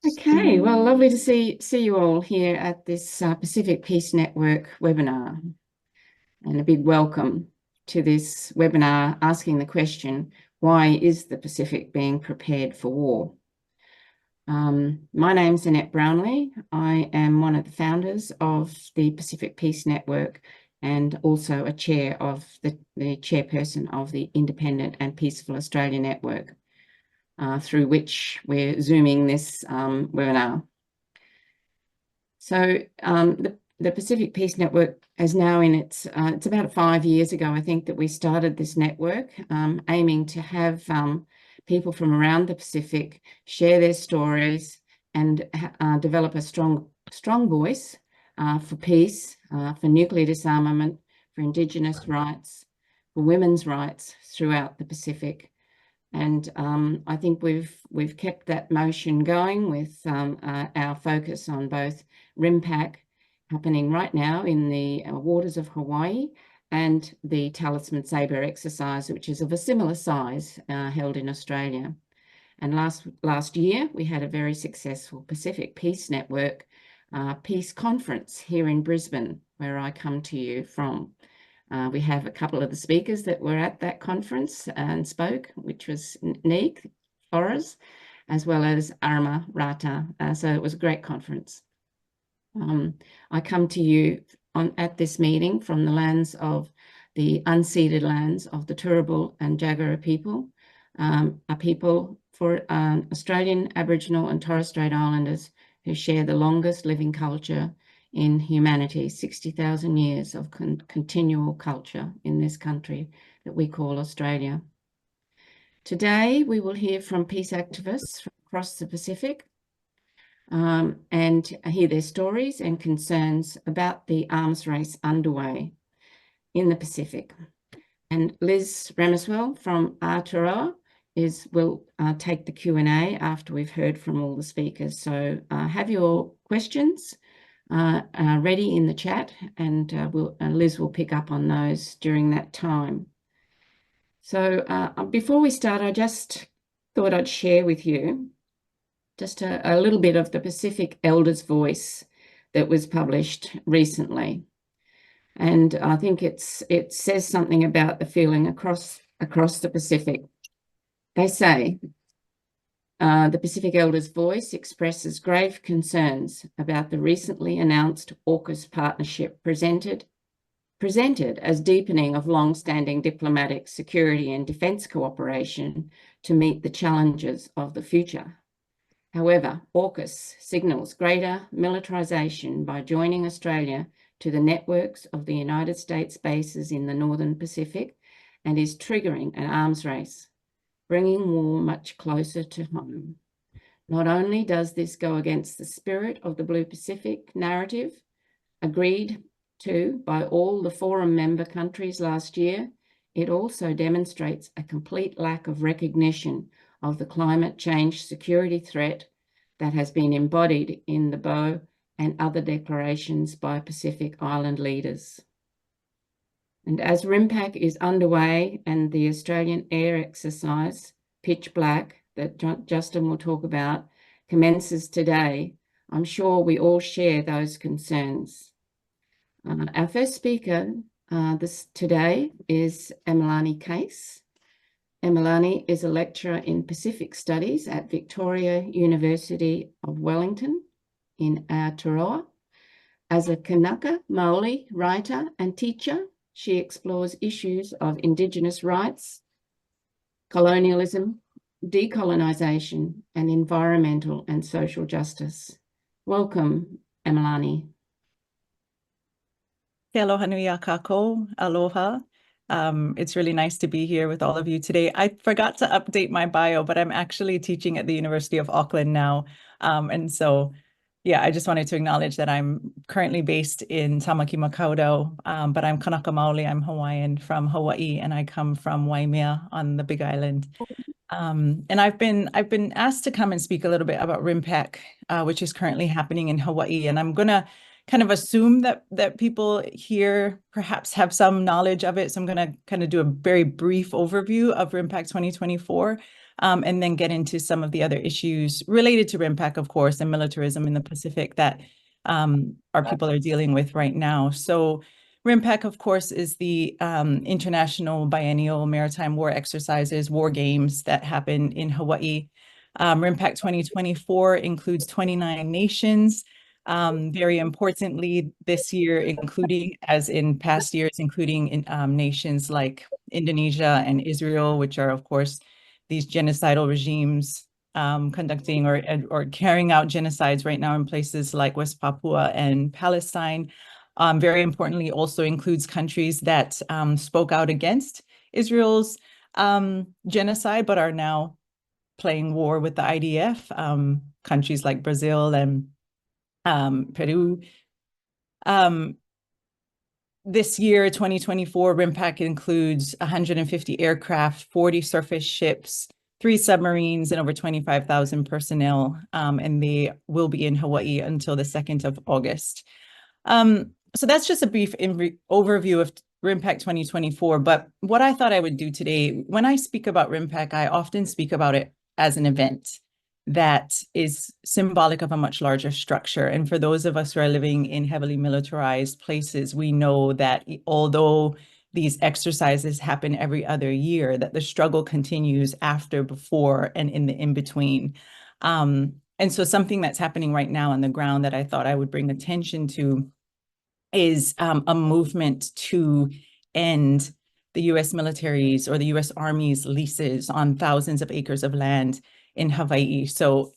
Okay, well, lovely to see you all here at this Pacific Peace Network webinar, and a big welcome to this webinar asking the question, why is the Pacific being prepared for war? My name's Annette Brownlee. I am one of the founders of the Pacific Peace Network and also a chair of the chairperson of the Independent and Peaceful Australia Network, through which we're Zooming this webinar. So the Pacific Peace Network is now in it's about 5 years ago, I think, that we started this network, aiming to have people from around the Pacific share their stories and develop a strong voice for peace, for nuclear disarmament, for Indigenous rights, for women's rights throughout the Pacific. And I think we've kept that motion going with our focus on both RIMPAC happening right now in the waters of Hawaii, and the Talisman Sabre exercise, which is of a similar size, held in Australia. And last year, we had a very successful Pacific Peace Network peace conference here in Brisbane, where I come to you from. We have a couple of the speakers that were at that conference and spoke, which was Naek, Flores, as well as Arama, Rata. So it was a great conference. I come to you at this meeting from the lands of the unceded lands of the Turrbal and Jagera people, a people for Australian Aboriginal and Torres Strait Islanders who share the longest living culture in humanity, 60,000 years of continual culture in this country that we call Australia. Today, we will hear from peace activists from across the Pacific, and hear their stories and concerns about the arms race underway in the Pacific. And Liz Ramoswell from Aotearoa will take the Q&A after we've heard from all the speakers. So have your questions ready in the chat, and Liz will pick up on those during that time. So before we start, I just thought I'd share with you just a little bit of the Pacific Elders' Voice that was published recently. And I think it says something about the feeling across the Pacific. They say, the Pacific Elders' Voice expresses grave concerns about the recently announced AUKUS partnership presented as deepening of long-standing diplomatic, security and defence cooperation to meet the challenges of the future. However, AUKUS signals greater militarisation by joining Australia to the networks of the United States bases in the Northern Pacific, and is triggering an arms race, bringing war much closer to home. Not only does this go against the spirit of the Blue Pacific narrative, agreed to by all the Forum member countries last year, it also demonstrates a complete lack of recognition of the climate change security threat that has been embodied in the BOE and other declarations by Pacific Island leaders. And as RIMPAC is underway and the Australian air exercise, Pitch Black, that Justin will talk about, commences today, I'm sure we all share those concerns. Our first speaker today is Emelani Kaisa. Emelani is a lecturer in Pacific Studies at Victoria University of Wellington in Aotearoa. As a Kanaka Maoli writer and teacher, she explores issues of Indigenous rights, colonialism, decolonisation, and environmental and social justice. Welcome, Emelani. Ke aloha nui a kākou, aloha. It's really nice to be here with all of you today. I forgot to update my bio, but I'm actually teaching at the University of Auckland now. And so, yeah, I just wanted to acknowledge that I'm currently based in Tamaki Makaurau, but I'm Kanaka Maoli, I'm Hawaiian from Hawaii, and I come from Waimea on the Big Island. And I've been asked to come and speak a little bit about RIMPAC, which is currently happening in Hawaii. And I'm gonna kind of assume that people here perhaps have some knowledge of it. So I'm gonna kind of do a very brief overview of RIMPAC 2024. and then get into some of the other issues related to RIMPAC, of course, and militarism in the Pacific that our people are dealing with right now. So RIMPAC, of course, is the International Biennial Maritime War Exercises, war games that happen in Hawaii. RIMPAC 2024 includes 29 nations. Very importantly, this year, including, as in past years, including in, nations like Indonesia and Israel, which are, of course, these genocidal regimes conducting or carrying out genocides right now in places like West Papua and Palestine. Very importantly, also includes countries that spoke out against Israel's genocide, but are now playing war with the IDF, countries like Brazil and Peru. This year, 2024, RIMPAC includes 150 aircraft, 40 surface ships, 3 submarines, and over 25,000 personnel, and they will be in Hawaii until the 2nd of August. So that's just a brief overview of RIMPAC 2024, but what I thought I would do today, when I speak about RIMPAC, I often speak about it as an event that is symbolic of a much larger structure. And for those of us who are living in heavily militarized places, we know that although these exercises happen every other year, that the struggle continues after, before, and in the in-between. And so something that's happening right now on the ground that I thought I would bring attention to is a movement to end the US military's or the US Army's leases on thousands of acres of land in Hawaii. So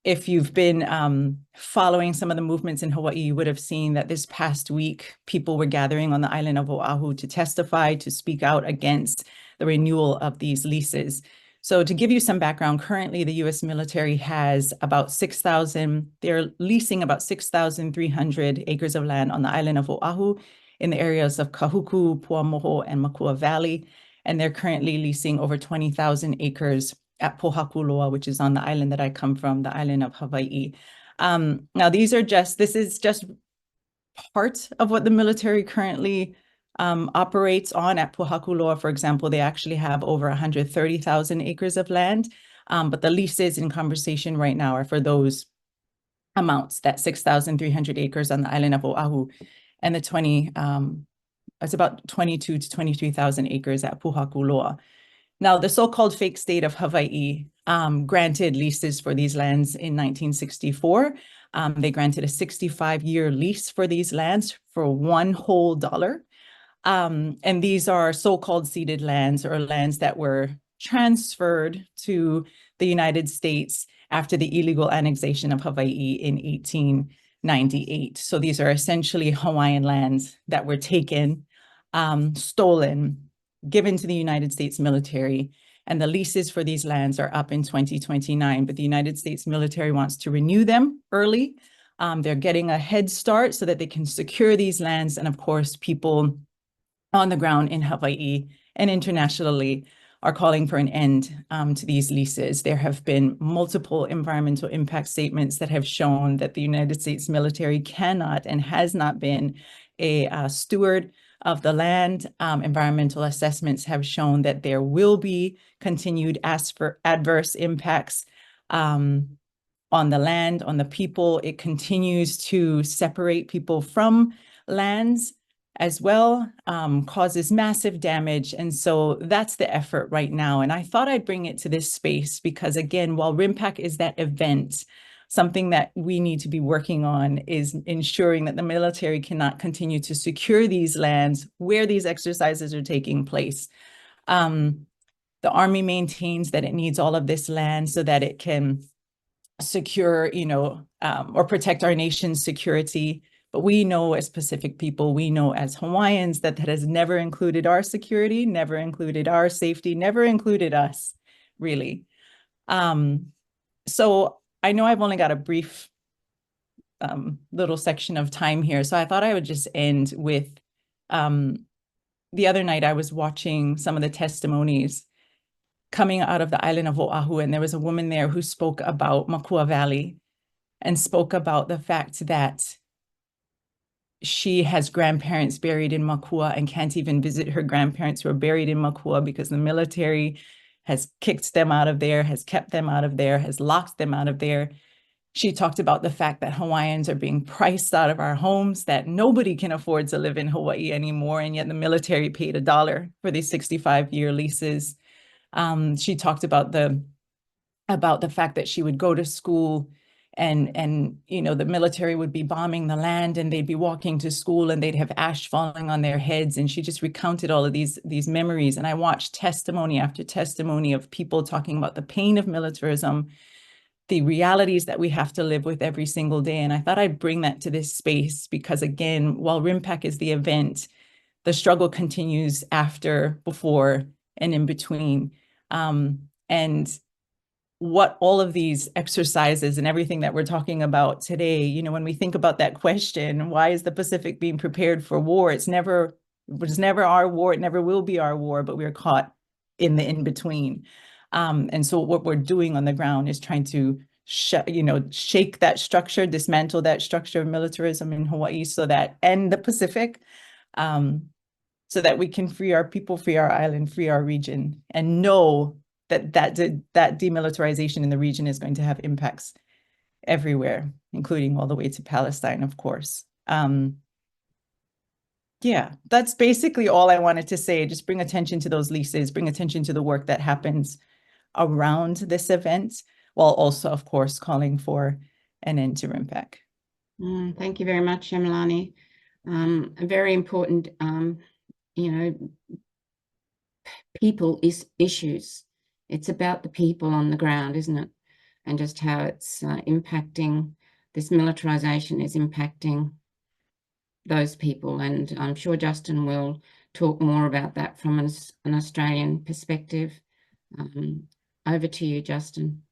if you've been following some of the movements in Hawaii, you would have seen that this past week, people were gathering on the island of Oahu to testify, to speak out against the renewal of these leases. So to give you some background, currently the US military has about 6,000, they're leasing about 6,300 acres of land on the island of Oahu in the areas of Kahuku, Puamoho, and Makua Valley. And they're currently leasing over 20,000 acres at Pohakuloa, which is on the island that I come from, the island of Hawaii. Now, this is just part of what the military currently operates on. At Pohakuloa, for example, they actually have over 130,000 acres of land, but the leases in conversation right now are for those amounts, that 6,300 acres on the island of Oahu, and the it's about 22 to 23,000 acres at Pohakuloa. Now, the so-called fake state of Hawaii granted leases for these lands in 1964. They granted a 65-year lease for these lands for $1 whole. And these are so-called ceded lands, or lands that were transferred to the United States after the illegal annexation of Hawaii in 1898. So these are essentially Hawaiian lands that were taken, stolen, given to the United States military, and the leases for these lands are up in 2029, but the United States military wants to renew them early. They're getting a head start so that they can secure these lands, and of course, people on the ground in Hawaii and internationally are calling for an end to these leases. There have been multiple environmental impact statements that have shown that the United States military cannot and has not been a steward of the land. Environmental assessments have shown that there will be continued adverse impacts on the land, on the people. It continues to separate people from lands as well, causes massive damage. And so that's the effort right now. And I thought I'd bring it to this space because, again, while RIMPAC is that event, something that we need to be working on is ensuring that the military cannot continue to secure these lands where these exercises are taking place. The Army maintains that it needs all of this land so that it can secure, or protect our nation's security. But we know as Pacific people, we know as Hawaiians that has never included our security, never included our safety, never included us, really. So I know I've only got a brief little section of time here, so I thought I would just end with the other night I was watching some of the testimonies coming out of the island of Oahu, and there was a woman there who spoke about Makua Valley and spoke about the fact that she has grandparents buried in Makua and can't even visit her grandparents who are buried in Makua because the military has kicked them out of there, has kept them out of there, has locked them out of there. She talked about the fact that Hawaiians are being priced out of our homes, that nobody can afford to live in Hawaii anymore, and yet the military paid $1 for these 65-year leases. She talked about the fact that she would go to school and you know, the military would be bombing the land and they'd be walking to school and they'd have ash falling on their heads. And she just recounted all of these memories. And I watched testimony after testimony of people talking about the pain of militarism, the realities that we have to live with every single day. And I thought I'd bring that to this space because, again, while RIMPAC is the event, the struggle continues after, before, and in between. And what all of these exercises and everything that we're talking about today, you know, when we think about that question, why is the Pacific being prepared for war? It was never our war. It never will be our war, but we're caught in the in-between. And so what we're doing on the ground is trying to shake that structure, dismantle that structure of militarism in Hawaii and the Pacific, so that we can free our people, free our island, free our region, and know that demilitarization in the region is going to have impacts everywhere, including all the way to Palestine, of course. Yeah, that's basically all I wanted to say. Just bring attention to those leases, bring attention to the work that happens around this event, while also, of course, calling for an end to RIMPAC. Thank you very much, Shemalani. A very important, people issues. It's about the people on the ground, isn't it? And just how it's impacting, this militarization is impacting those people. And I'm sure Justin will talk more about that from an Australian perspective. Over to you, Justin.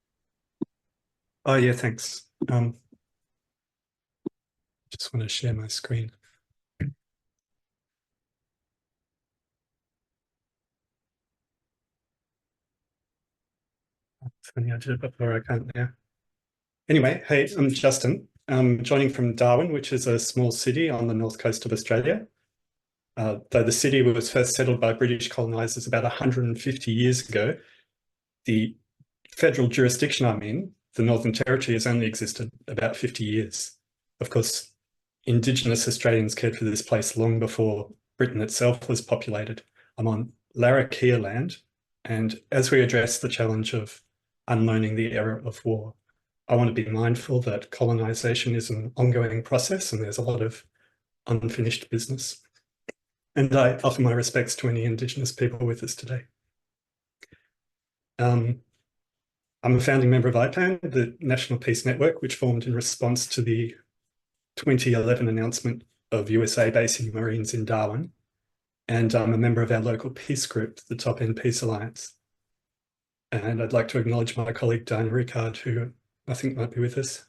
Oh, yeah, thanks. Just want to share my screen. Funny, I did it before, I can't now. Anyway, hey, I'm Justin. I'm joining from Darwin, which is a small city on the north coast of Australia. Though the city was first settled by British colonisers about 150 years ago, the federal jurisdiction I'm in, the Northern Territory, has only existed about 50 years. Of course, Indigenous Australians cared for this place long before Britain itself was populated. I'm on Larrakia land, and as we address the challenge of unlearning the error of war, I want to be mindful that colonisation is an ongoing process and there's a lot of unfinished business. And I offer my respects to any Indigenous people with us today. I'm a founding member of IPAN, the National Peace Network, which formed in response to the 2011 announcement of USA basing Marines in Darwin. And I'm a member of our local peace group, the Top End Peace Alliance. And I'd like to acknowledge my colleague, Diana Rickard, who I think might be with us.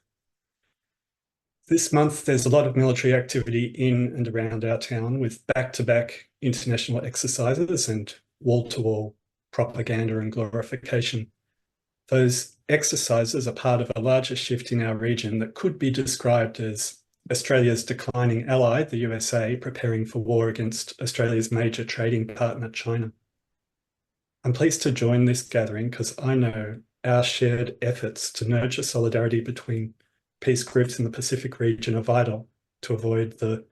This month, there's a lot of military activity in and around our town with back-to-back international exercises and wall-to-wall propaganda and glorification. Those exercises are part of a larger shift in our region that could be described as Australia's declining ally, the USA, preparing for war against Australia's major trading partner, China. I'm pleased to join this gathering because I know our shared efforts to nurture solidarity between peace groups in the Pacific region are vital to avoid the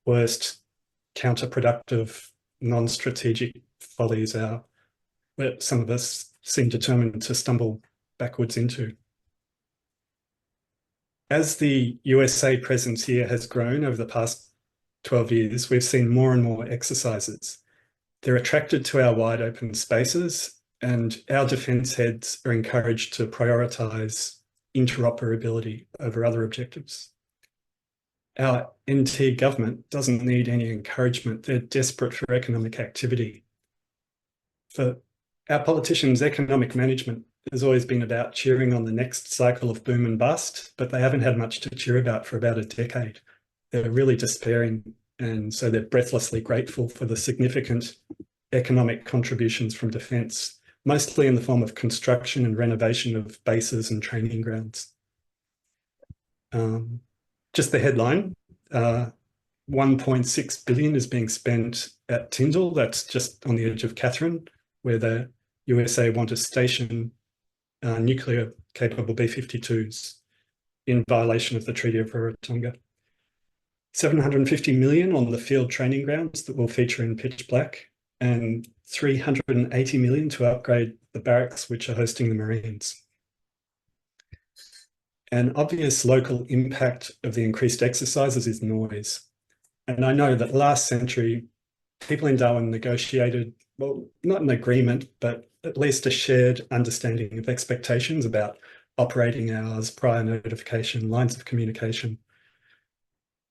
worst counterproductive, non-strategic follies that some of us seem determined to stumble backwards into. As the USA presence here has grown over the past 12 years, we've seen more and more exercises. They're attracted to our wide open spaces, and our defence heads are encouraged to prioritise interoperability over other objectives. Our NT government doesn't need any encouragement. They're desperate for economic activity. For our politicians, economic management has always been about cheering on the next cycle of boom and bust, but they haven't had much to cheer about for about a decade. They're really despairing, and so they're breathlessly grateful for the significant economic contributions from defence, mostly in the form of construction and renovation of bases and training grounds. Just the headline, 1.6 billion is being spent at Tyndall. That's just on the edge of Katherine, where the USA want to station nuclear-capable B-52s in violation of the Treaty of Rarotonga. 750 million on the field training grounds that will feature in pitch black, and 380 million to upgrade the barracks which are hosting the Marines. An obvious local impact of the increased exercises is noise. And I know that last century, people in Darwin negotiated, well, not an agreement, but at least a shared understanding of expectations about operating hours, prior notification, lines of communication,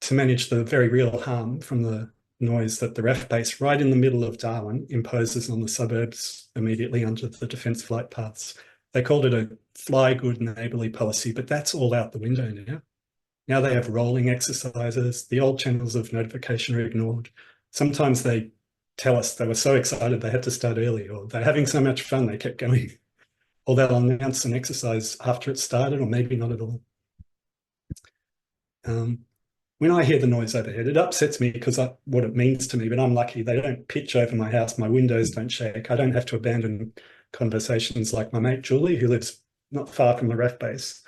to manage the very real harm from the noise that the RAF base right in the middle of Darwin imposes on the suburbs immediately under the defence flight paths. They called it a fly good neighbourly policy, but that's all out the window now. Now they have rolling exercises. The old channels of notification are ignored. Sometimes they tell us they were so excited they had to start early, or they're having so much fun they kept going. Or they'll announce an exercise after it started, or maybe not at all. When I hear the noise overhead, it upsets me because what it means to me, but I'm lucky. They don't pitch over my house. My windows don't shake. I don't have to abandon conversations like my mate Julie, who lives not far from the RAF base.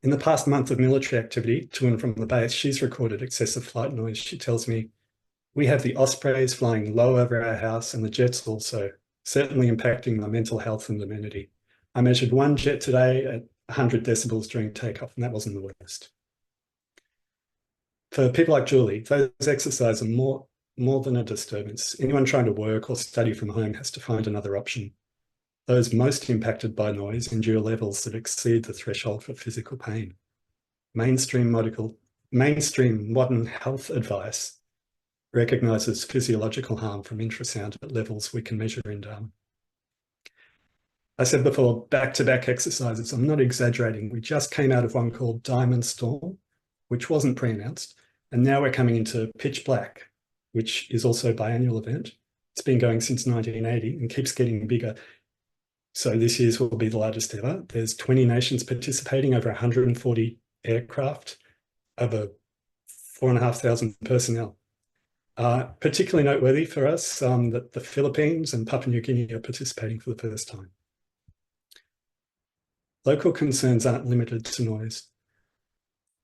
In the past month of military activity to and from the base, she's recorded excessive flight noise. She tells me, we have the Ospreys flying low over our house and the jets also, certainly impacting my mental health and amenity. I measured one jet today at 100 decibels during takeoff, and that wasn't the worst. For people like Julie, those exercises are more than a disturbance. Anyone trying to work or study from home has to find another option. Those most impacted by noise endure levels that exceed the threshold for physical pain. Mainstream modern health advice recognises physiological harm from infrasound at levels we can measure in Darwin. I said before, back-to-back exercises. I'm not exaggerating. We just came out of one called Diamond Storm, which wasn't pre-announced, and now we're coming into Pitch Black, which is also a biannual event. It's been going since 1980 and keeps getting bigger. So this year's will be the largest ever. There's 20 nations participating, over 140 aircraft, over 4,500 personnel. Particularly noteworthy for us that the Philippines and Papua New Guinea are participating for the first time. Local concerns aren't limited to noise.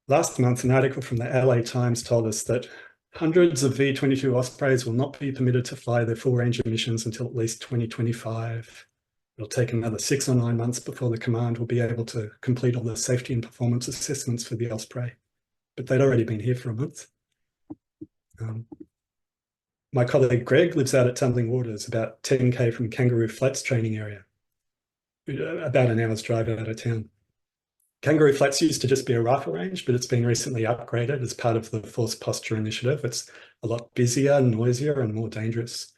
Last month, an article from the LA Times told us that hundreds of V-22 Ospreys will not be permitted to fly their full range of missions until at least 2025. It'll take another 6 or 9 months before the command will be able to complete all the safety and performance assessments for the Osprey, but they'd already been here for a month. My colleague Greg lives out at Tumbling Waters, about 10k from Kangaroo Flats training area, about an hour's drive out of town. Kangaroo Flats used to just be a rifle range, but it's been recently upgraded as part of the Force Posture Initiative. It's a lot busier, noisier, and more dangerous.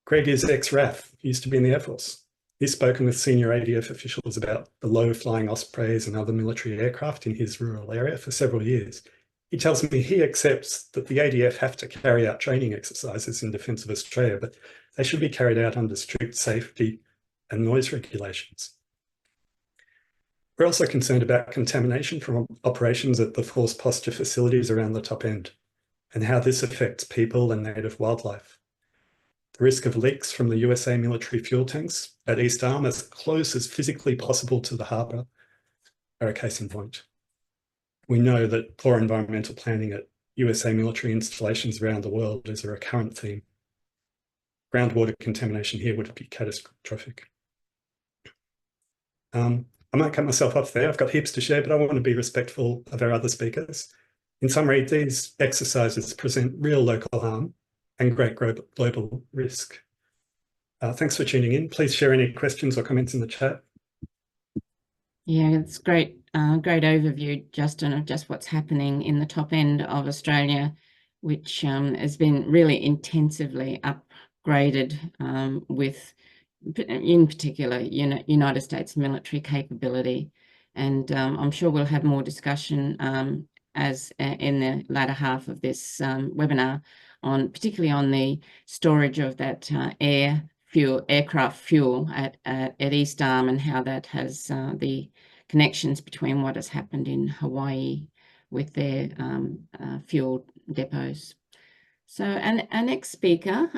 Greg is ex-RAF, he used to be in the Air Force. He's spoken with senior ADF officials about the low-flying Ospreys and other military aircraft in his rural area for several years. He tells me he accepts that the ADF have to carry out training exercises in defence of Australia, but they should be carried out under strict safety and noise regulations. We're also concerned about contamination from operations at the Force Posture facilities around the top end and how this affects people and native wildlife. The risk of leaks from the USA military fuel tanks at East Arm, as close as physically possible to the harbour, are a case in point. We know that poor environmental planning at USA military installations around the world is a recurrent theme. Groundwater contamination here would be catastrophic. I might cut myself off there. I've got heaps to share, but I want to be respectful of our other speakers. In summary, these exercises present real local harm and great global risk. Thanks for tuning in. Please share any questions or comments in the chat. Yeah, it's great, great overview, Justin, of just what's happening in the top end of Australia, which has been really intensively upgraded with, in particular, United States military capability. And I'm sure we'll have more discussion as in the latter half of this webinar on, particularly on the storage of that aircraft fuel at East Arm, and how that has the connections between what has happened in Hawaii with their fuel depots. So, and our next speaker,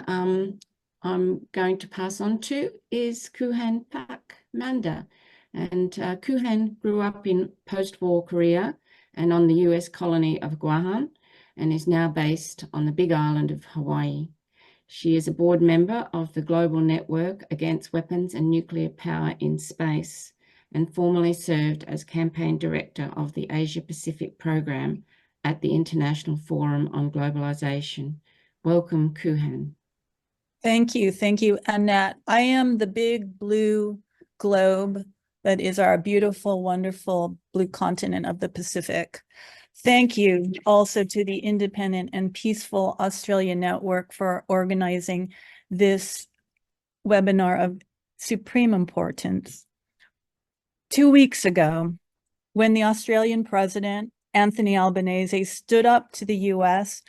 I'm going to pass on to is Koohan Pak Manda. And Koohan grew up in post-war Korea and on the US colony of Guahan, and is now based on the Big Island of Hawaii. She is a board member of the Global Network Against Weapons and Nuclear Power in Space, and formerly served as campaign director of the Asia Pacific program at the International Forum on Globalization. Welcome, Koohan. Thank you, Annette. I am the big blue globe that is our beautiful, wonderful blue continent of the Pacific. Thank you also to the Independent and Peaceful Australia Network for organizing this webinar of supreme importance. 2 weeks ago, when the Australian President, Anthony Albanese, stood up to the US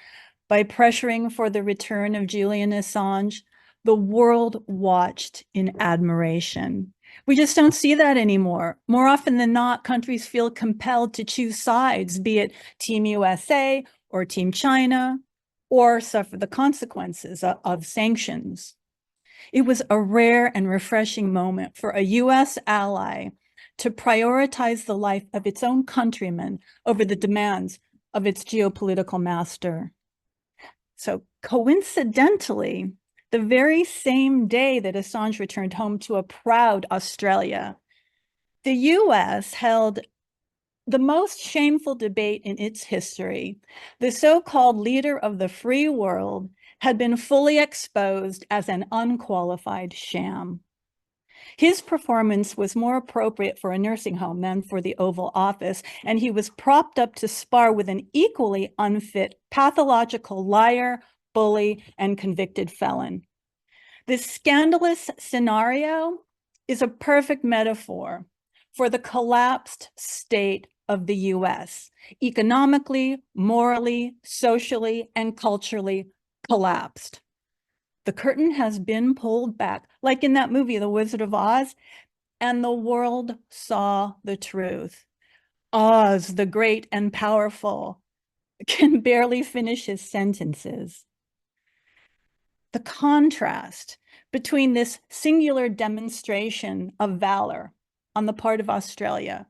by pressuring for the return of Julian Assange, the world watched in admiration. We just don't see that anymore. More often than not, countries feel compelled to choose sides, be it Team USA or Team China, or suffer the consequences of sanctions. It was a rare and refreshing moment for a US ally to prioritize the life of its own countrymen over the demands of its geopolitical master. So coincidentally, the very same day that Assange returned home to a proud Australia, the US held the most shameful debate in its history. The so-called leader of the free world had been fully exposed as an unqualified sham. His performance was more appropriate for a nursing home than for the Oval Office, and he was propped up to spar with an equally unfit, pathological liar, bully, and convicted felon. This scandalous scenario is a perfect metaphor for the collapsed state of the US, economically, morally, socially, and culturally collapsed. The curtain has been pulled back, like in that movie, The Wizard of Oz, and the world saw the truth. Oz, the great and powerful, can barely finish his sentences. The contrast between this singular demonstration of valor on the part of Australia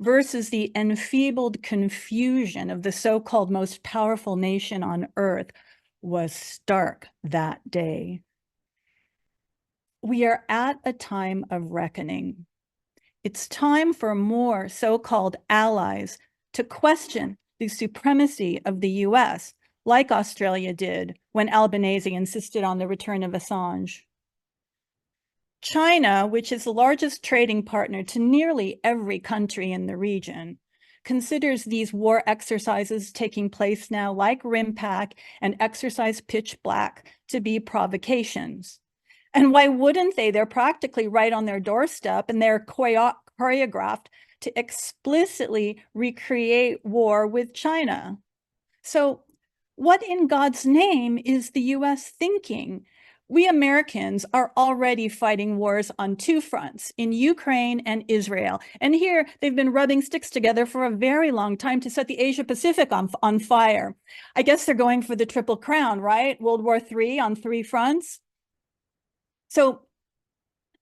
versus the enfeebled confusion of the so-called most powerful nation on earth was stark that day. We are at a time of reckoning. It's time for more so-called allies to question the supremacy of the US, like Australia did when Albanese insisted on the return of Assange. China, which is the largest trading partner to nearly every country in the region, considers these war exercises taking place now, like RIMPAC and Exercise Pitch Black, to be provocations. And why wouldn't they? They're practically right on their doorstep, and they're choreographed to explicitly recreate war with China. So what in God's name is the US thinking? We Americans are already fighting wars on two fronts, in Ukraine and Israel. And here they've been rubbing sticks together for a very long time to set the Asia Pacific on fire. I guess they're going for the Triple Crown, right? World War III on three fronts. So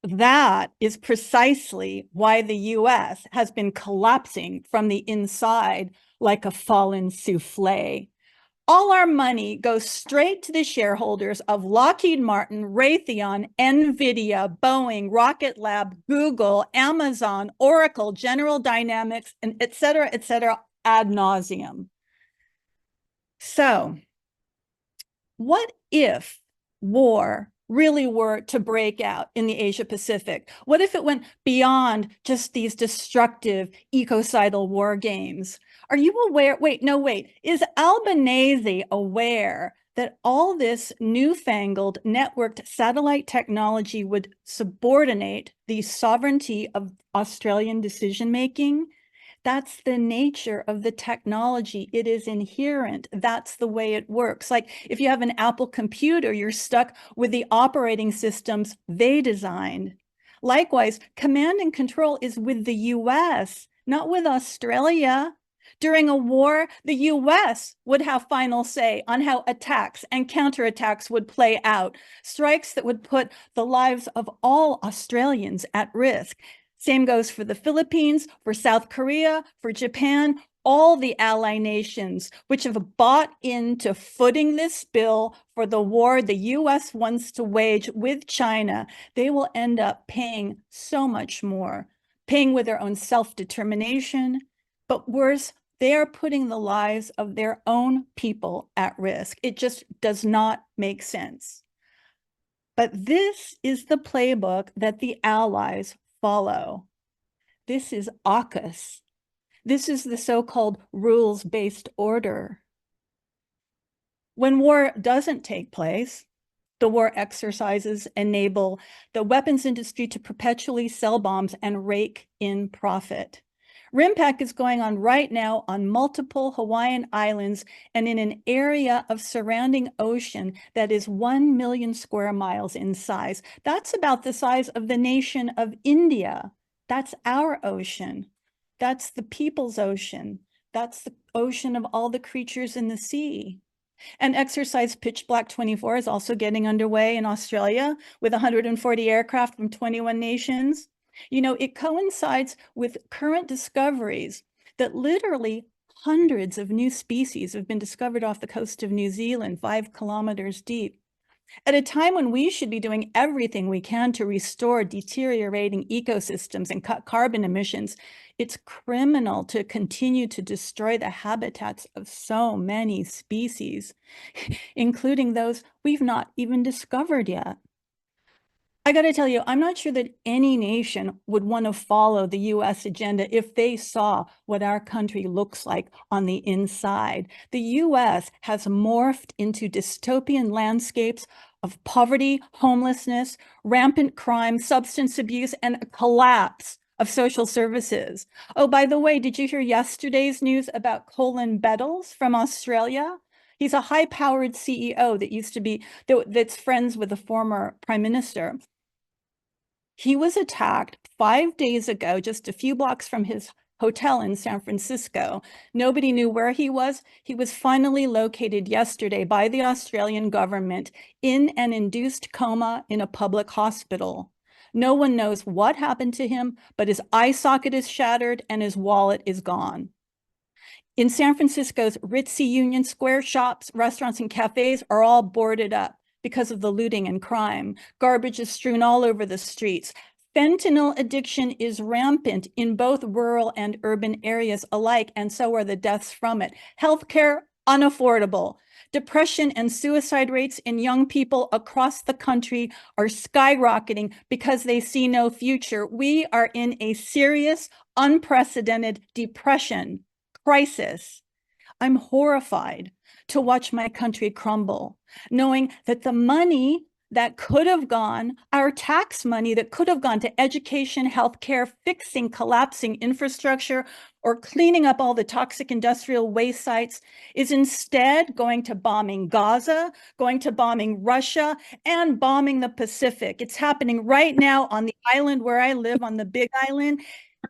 that is precisely why the US has been collapsing from the inside like a fallen souffle. All our money goes straight to the shareholders of Lockheed Martin, Raytheon, NVIDIA, Boeing, Rocket Lab, Google, Amazon, Oracle, General Dynamics, and et cetera, ad nauseum. So what if war really were to break out in the Asia Pacific? What if it went beyond just these destructive ecocidal war games? Are you aware? Wait, is Albanese aware that all this newfangled networked satellite technology would subordinate the sovereignty of Australian decision-making? That's the nature of the technology. It is inherent. That's the way it works. Like if you have an Apple computer, you're stuck with the operating systems they designed. Likewise, command and control is with the US, not with Australia. During a war, the US would have final say on how attacks and counterattacks would play out, strikes that would put the lives of all Australians at risk. Same goes for the Philippines, for South Korea, for Japan, all the ally nations which have bought into footing this bill for the war the US wants to wage with China. They will end up paying so much more, paying with their own self-determination, but worse, they are putting the lives of their own people at risk. It just does not make sense. But this is the playbook that the allies follow. This is AUKUS. This is the so-called rules-based order. When war doesn't take place, the war exercises enable the weapons industry to perpetually sell bombs and rake in profit. RIMPAC is going on right now on multiple Hawaiian islands and in an area of surrounding ocean that is 1 million square miles in size. That's about the size of the nation of India. That's our ocean. That's the people's ocean. That's the ocean of all the creatures in the sea. And exercise Pitch Black 24 is also getting underway in Australia with 140 aircraft from 21 nations. You know, it coincides with current discoveries that literally hundreds of new species have been discovered off the coast of New Zealand, 5 kilometers deep. At a time when we should be doing everything we can to restore deteriorating ecosystems and cut carbon emissions, it's criminal to continue to destroy the habitats of so many species, including those we've not even discovered yet. I got to tell you, I'm not sure that any nation would want to follow the US agenda if they saw what our country looks like on the inside. The US has morphed into dystopian landscapes of poverty, homelessness, rampant crime, substance abuse, and a collapse of social services. Oh, by the way, did you hear yesterday's news about Colin Bettles from Australia? He's a high-powered CEO that used to be, that's friends with the former prime minister. He was attacked 5 days ago, just a few blocks from his hotel in San Francisco. Nobody knew where he was. He was finally located yesterday by the Australian government in an induced coma in a public hospital. No one knows what happened to him, but his eye socket is shattered and his wallet is gone. In San Francisco's ritzy Union Square, shops, restaurants, and cafes are all boarded up because of the looting and crime. Garbage is strewn all over the streets. Fentanyl addiction is rampant in both rural and urban areas alike, and so are the deaths from it. Healthcare, unaffordable. Depression and suicide rates in young people across the country are skyrocketing because they see no future. We are in a serious, unprecedented depression crisis. I'm horrified to watch my country crumble, knowing that the money that could have gone, our tax money that could have gone to education, healthcare, fixing collapsing infrastructure, or cleaning up all the toxic industrial waste sites, is instead going to bombing Gaza, going to bombing Russia, and bombing the Pacific. It's happening right now on the island where I live, on the Big Island.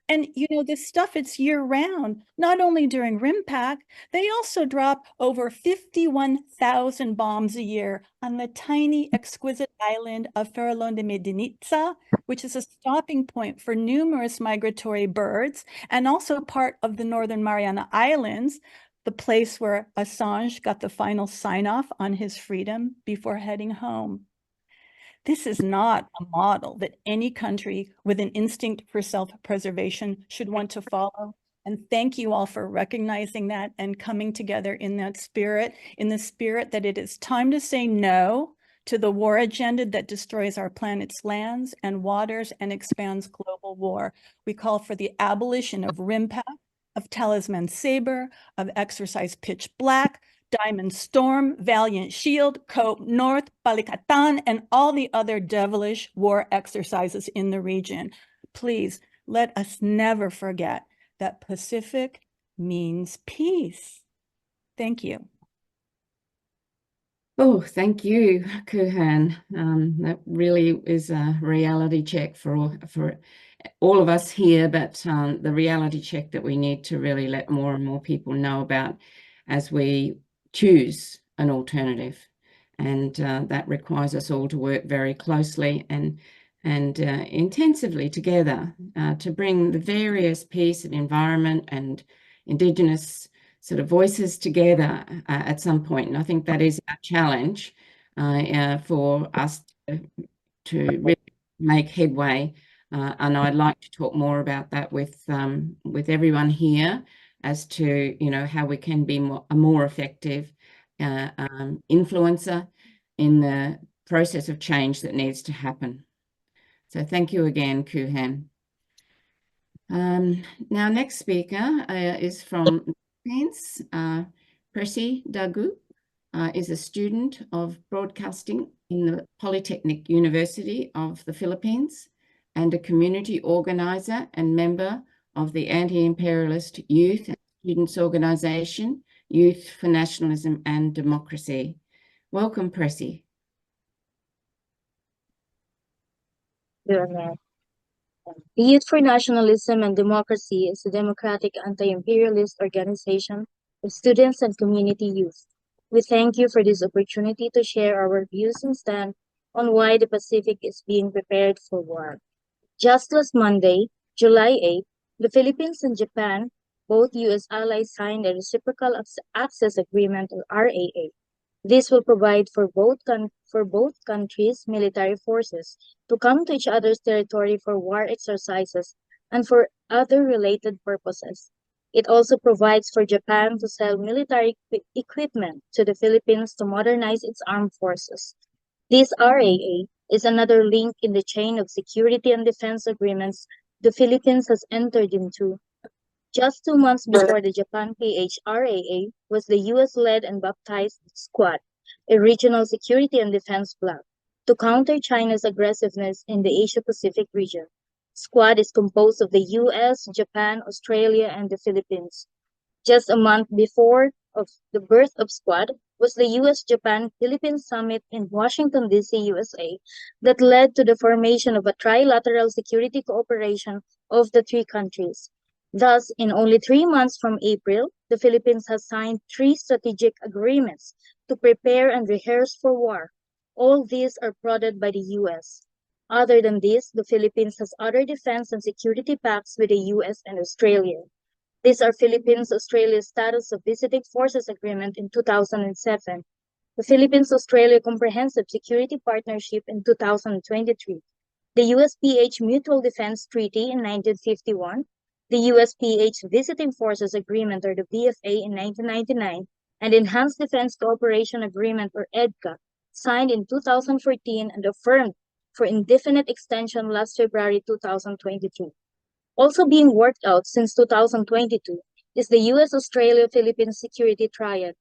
And, you know, this stuff, it's year round, not only during RIMPAC, they also drop over 51,000 bombs a year on the tiny, exquisite island of Farallon de Medinitza, which is a stopping point for numerous migratory birds, and also part of the Northern Mariana Islands, the place where Assange got the final sign-off on his freedom before heading home. This is not a model that any country with an instinct for self-preservation should want to follow. And thank you all for recognizing that and coming together in that spirit, in the spirit that it is time to say no to the war agenda that destroys our planet's lands and waters and expands global war. We call for the abolition of RIMPAC, of Talisman Saber, of Exercise Pitch Black, Diamond Storm, Valiant Shield, Cope North, Balikatan, and all the other devilish war exercises in the region. Please, let us never forget that Pacific means peace. Thank you. Oh, thank you, Koohan. That really is a reality check for all of us here, but the reality check that we need to really let more and more people know about as we choose an alternative. And that requires us all to work very closely and intensively together to bring the various peace and environment and Indigenous sort of voices together at some point. And I think that is our challenge for us to really make headway. And I'd like to talk more about that with everyone here as to, you know, how we can be a more effective influencer in the process of change that needs to happen. So thank you again, Koohan. Now, next speaker is from the Philippines. Precy Dagooc is a student of broadcasting in the Polytechnic University of the Philippines and a community organizer and member of the anti-imperialist youth and students organization, Youth for Nationalism and Democracy. Welcome, Precy. The Youth for Nationalism and Democracy is a democratic anti-imperialist organization of students and community youth. We thank you for this opportunity to share our views and stand on why the Pacific is being prepared for war. Just last Monday, July 8, the Philippines and Japan, both U.S. allies, signed a Reciprocal Access Agreement, or RAA. This will provide for both countries' military forces to come to each other's territory for war exercises and for other related purposes. It also provides for Japan to sell military equipment to the Philippines to modernize its armed forces. This RAA is another link in the chain of security and defense agreements the Philippines has entered into. Just 2 months before the Japan-PH RAA was the U.S.-led and baptized Squad, a regional security and defense bloc, to counter China's aggressiveness in the Asia-Pacific region. Squad is composed of the U.S., Japan, Australia, and the Philippines. Just a month before of the birth of Squad was the U.S.-Japan-Philippines Summit in Washington, D.C., USA, that led to the formation of a trilateral security cooperation of the three countries. Thus, in only 3 months from April, the Philippines has signed 3 strategic agreements to prepare and rehearse for war. All these are prodded by the U.S. Other than this, the Philippines has other defense and security pacts with the U.S. and Australia. These are Philippines-Australia Status of Visiting Forces Agreement in 2007, the Philippines-Australia Comprehensive Security Partnership in 2023, the US-PH Mutual Defense Treaty in 1951, the US-PH Visiting Forces Agreement, or the VFA, in 1999, and Enhanced Defense Cooperation Agreement, or EDCA, signed in 2014 and affirmed for indefinite extension last February 2022. Also being worked out since 2022 is the US-Australia-Philippines Security Triad.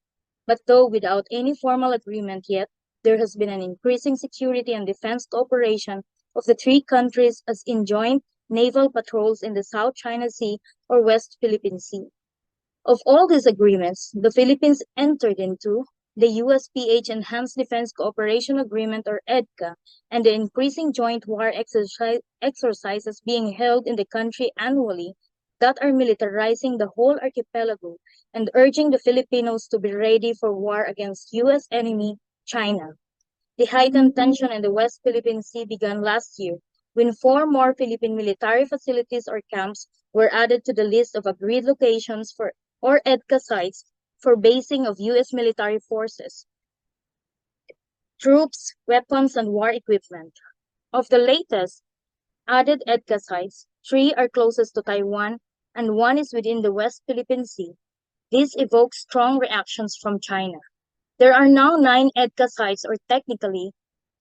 But though without any formal agreement yet, there has been an increasing security and defense cooperation of the three countries as in joint naval patrols in the South China Sea or West Philippine Sea. Of all these agreements, the Philippines entered into the US-PH Enhanced Defense Cooperation Agreement, or EDCA, and the increasing joint war exercises being held in the country annually that are militarizing the whole archipelago and urging the Filipinos to be ready for war against US enemy, China. The heightened tension in the West Philippine Sea began last year when 4 more Philippine military facilities or camps were added to the list of agreed locations for or EDCA sites for basing of U.S. military forces, troops, weapons, and war equipment. Of the latest added EDCA sites, 3 are closest to Taiwan and 1 is within the West Philippine Sea. This evokes strong reactions from China. There are now 9 EDCA sites, or technically,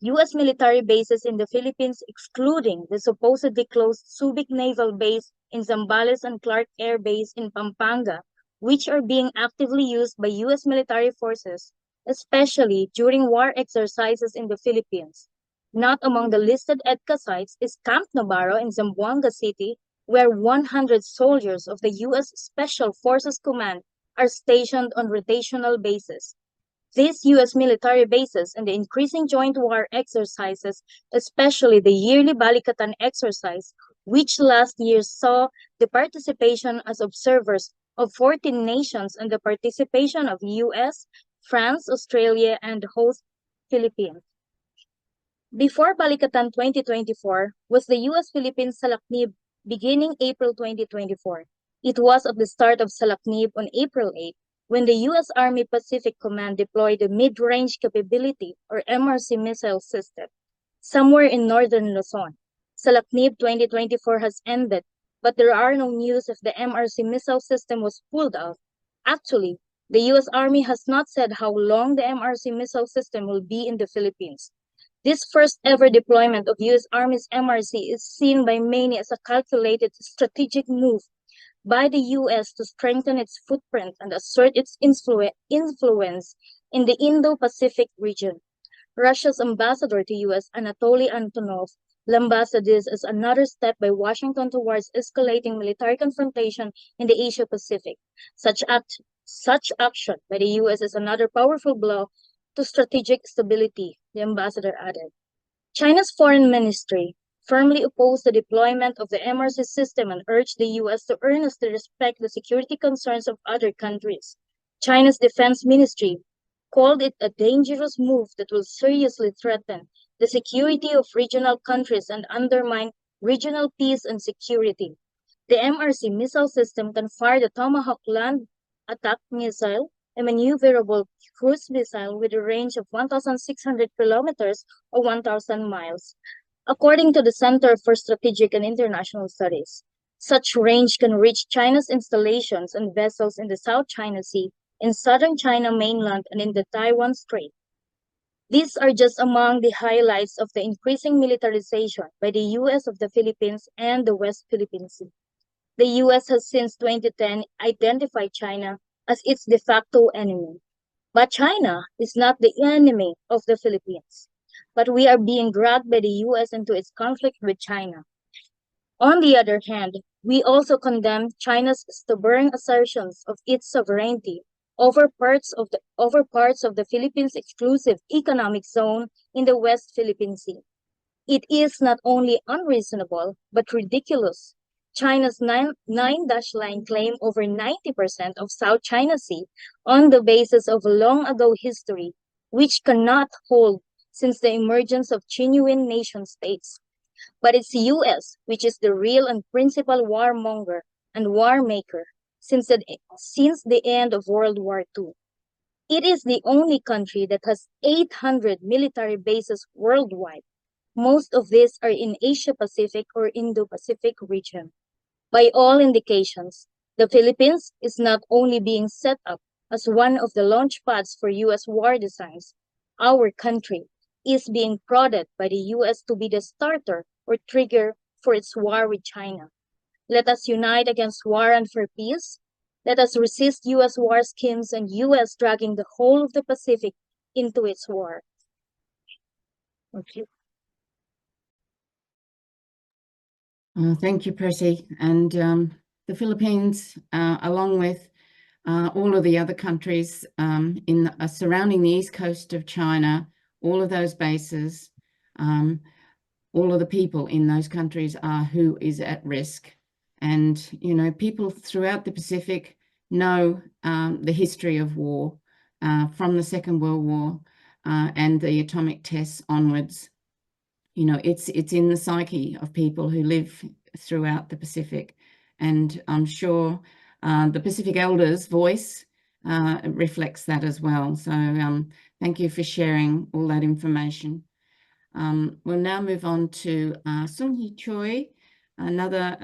U.S. military bases in the Philippines, excluding the supposedly closed Subic Naval Base in Zambales and Clark Air Base in Pampanga, which are being actively used by U.S. military forces, especially during war exercises in the Philippines. Not among the listed EDCA sites is Camp Navarro in Zamboanga City, where 100 soldiers of the U.S. Special Forces Command are stationed on rotational bases. These U.S. military bases and the increasing joint war exercises, especially the yearly Balikatan exercise, which last year saw the participation as observers of 14 nations and the participation of US, France, Australia, and the host Philippines. Before Balikatan 2024 was the US-Philippines Salaknib beginning April 2024. It was at the start of Salaknib on April 8 when the US Army Pacific Command deployed the Mid-Range Capability or MRC missile system somewhere in northern Luzon. Salaknib 2024 has ended, but there are no news if the MRC missile system was pulled out. Actually, the US Army has not said how long the MRC missile system will be in the Philippines. This first ever deployment of US Army's MRC is seen by many as a calculated strategic move by the US to strengthen its footprint and assert its influence in the Indo-Pacific region. Russia's ambassador to US, Anatoly Antonov, lambasted this as another step by Washington towards escalating military confrontation in the Asia-Pacific. Such action by the US is another powerful blow to strategic stability, the ambassador added. China's foreign ministry firmly opposed the deployment of the MRC system and urged the US to earnestly respect the security concerns of other countries. China's defense ministry called it a dangerous move that will seriously threaten the security of regional countries and undermine regional peace and security. The MRC missile system can fire the Tomahawk land attack missile, a maneuverable cruise missile with a range of 1,600 kilometers or 1,000 miles. According to the Center for Strategic and International Studies, such range can reach China's installations and vessels in the South China Sea, in southern China mainland, and in the Taiwan Strait. These are just among the highlights of the increasing militarization by the US of the Philippines and the West Philippine Sea. The US has since 2010 identified China as its de facto enemy. But China is not the enemy of the Philippines. But we are being dragged by the US into its conflict with China. On the other hand, we also condemn China's stubborn assertions of its sovereignty over parts of the Philippines' exclusive economic zone in the West Philippine Sea. It is not only unreasonable, but ridiculous. China's nine-dash line claim over 90% of South China Sea on the basis of a long ago history, which cannot hold since the emergence of genuine nation states. But it's the US which is the real and principal warmonger and war maker since the end of World War II. It is the only country that has 800 military bases worldwide. Most of these are in Asia-Pacific or Indo-Pacific region. By all indications, the Philippines is not only being set up as one of the launch pads for US war designs. Our country is being prodded by the US to be the starter or trigger for its war with China. Let us unite against war and for peace. Let us resist US war schemes and US dragging the whole of the Pacific into its war. Okay. Thank you, Precy. And the Philippines, along with all of the other countries surrounding the east coast of China, all of those bases, all of the people in those countries are who is at risk. And, you know, people throughout the Pacific know the history of war from the Second World War and the atomic tests onwards. You know, it's in the psyche of people who live throughout the Pacific. And I'm sure the Pacific Elders' voice reflects that as well. So thank you for sharing all that information. We'll now move on to Sunghee Choi, another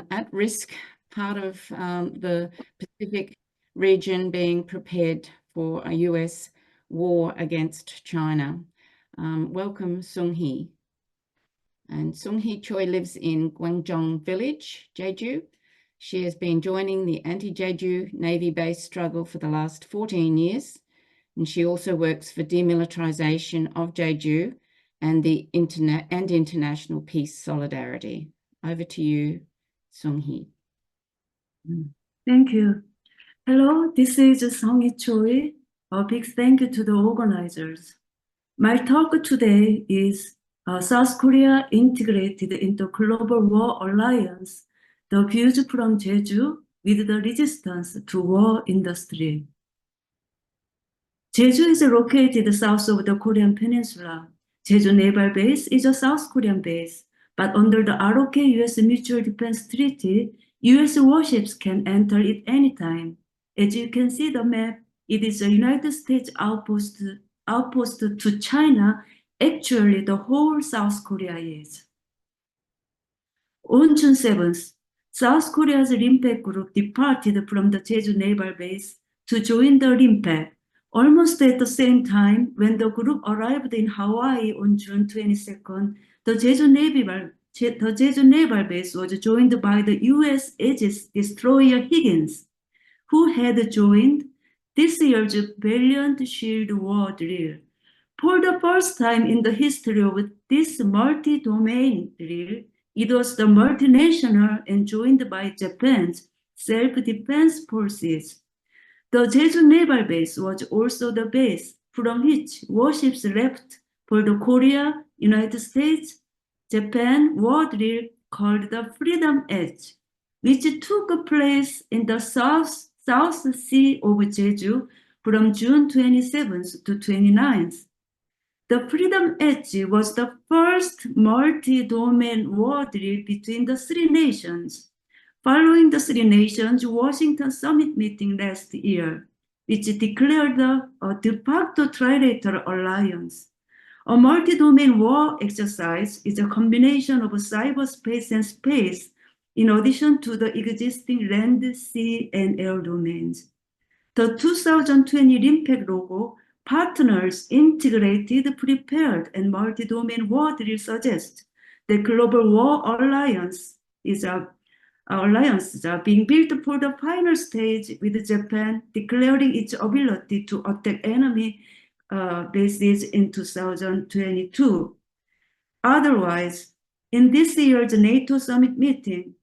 at-risk part of the Pacific region being prepared for a US war against China. Welcome, Sunghee. And Sunghee Choi lives in Gangjeong village, Jeju. She has been joining the anti-Jeju Navy base struggle for the last 14 years. And she also works for demilitarization of Jeju and the international peace solidarity. Over to you, Sunghee. Thank you. Hello, this is Sunghee Choi. A big thank you to the organizers. My talk today is South Korea integrated into global war alliance the views from Jeju with the resistance to war industry. Jeju is located south of the Korean Peninsula. Jeju Naval Base is a South Korean base, but under the ROK-US Mutual Defense Treaty, US warships can enter it anytime. As you can see the map, it is a United States outpost to China. Actually, the whole South Korea is. On June 7th, South Korea's RIMPAC group departed from the Jeju Naval Base to join the RIMPAC. Almost at the same time, when the group arrived in Hawaii on June 22nd, the Jeju Naval Base was joined by the U.S. Aegis destroyer Higgins, who had joined this year's Valiant Shield War drill. For the first time in the history of this multi-domain drill, it was the multinational and joined by Japan's self-defense forces. The Jeju Naval Base was also the base from which warships left for the Korea, United States, Japan war drill called the Freedom Edge, which took place in the South Sea of Jeju from June 27th to 29th. The Freedom Edge was the first multi-domain war drill between the three nations, following the three nations Washington summit meeting last year, which declared a de facto trilateral alliance. A multi-domain war exercise is a combination of cyberspace and space, in addition to the existing land, sea, and air domains. The 2020 RIMPAC logo, Partners Integrated, Prepared, and Multi-Domain War Drill, suggests the Global War Alliance is being built for the final stage, with Japan declaring its ability to attack enemy bases in 2022. Otherwise, in this year's NATO summit meeting,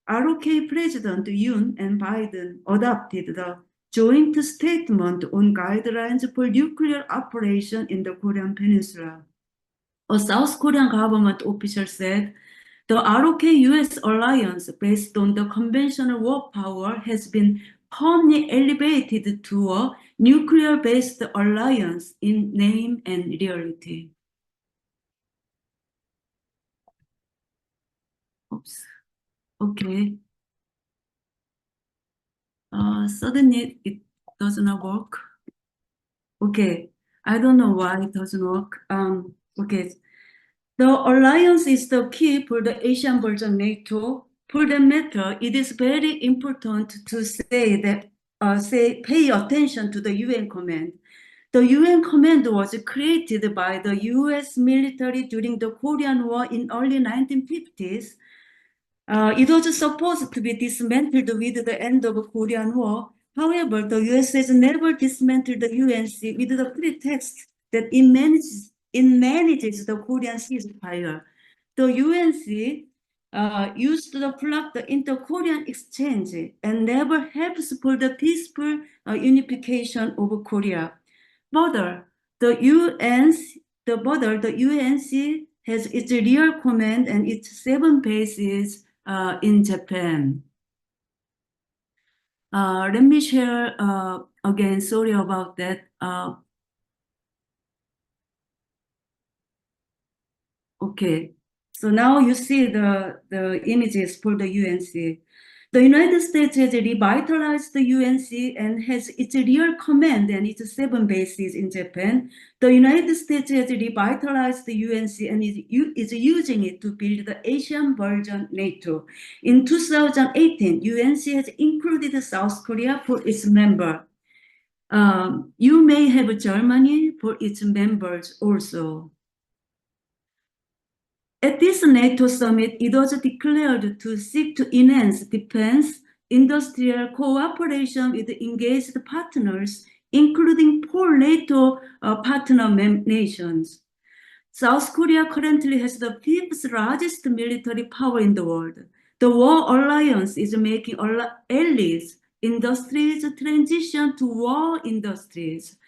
ROK President Yoon and Biden adopted the joint statement on guidelines for nuclear operation in the Korean Peninsula. A South Korean government official said, the ROK-US alliance based on the conventional war power has been firmly elevated to a nuclear-based alliance in name and reality. Oops. Okay. Suddenly it does not work. Okay. I don't know why it doesn't work. Okay. The alliance is the key for the Asian version NATO. For that matter, it is very important to say that pay attention to the UN command. The UN command was created by the US military during the Korean War in early 1950s. It was supposed to be dismantled with the end of the Korean War. However, the US has never dismantled the UNC with the pretext that it manages the Korean ceasefire. The UNC used to block the inter-Korean exchange and never helps for the peaceful unification of Korea. Further, the UNC has its real command and its 7 bases in Japan. Let me share again, sorry about that. Okay, so now you see the images for the UNC. The United States has revitalized the UNC and has its real command and its 7 bases in Japan. The United States has revitalized the UNC and is using it to build the Asian version NATO. In 2018, UNC has included South Korea for its member. You may have Germany for its members also. At this NATO summit, it was declared to seek to enhance defense industrial cooperation with engaged partners, including 4 NATO partner nations. South Korea currently has the 5th largest military power in the world. The War Alliance is making allies industries transition to war industries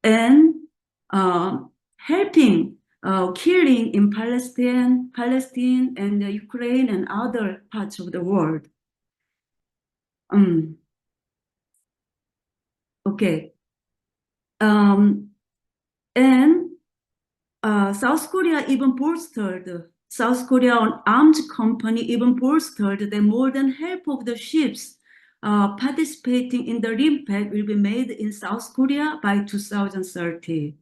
and helping killing in Palestine and Ukraine and other parts of the world. Okay. And South Korea armed company even bolstered that more than half of the ships participating in the RIMPAC will be made in South Korea by 2030.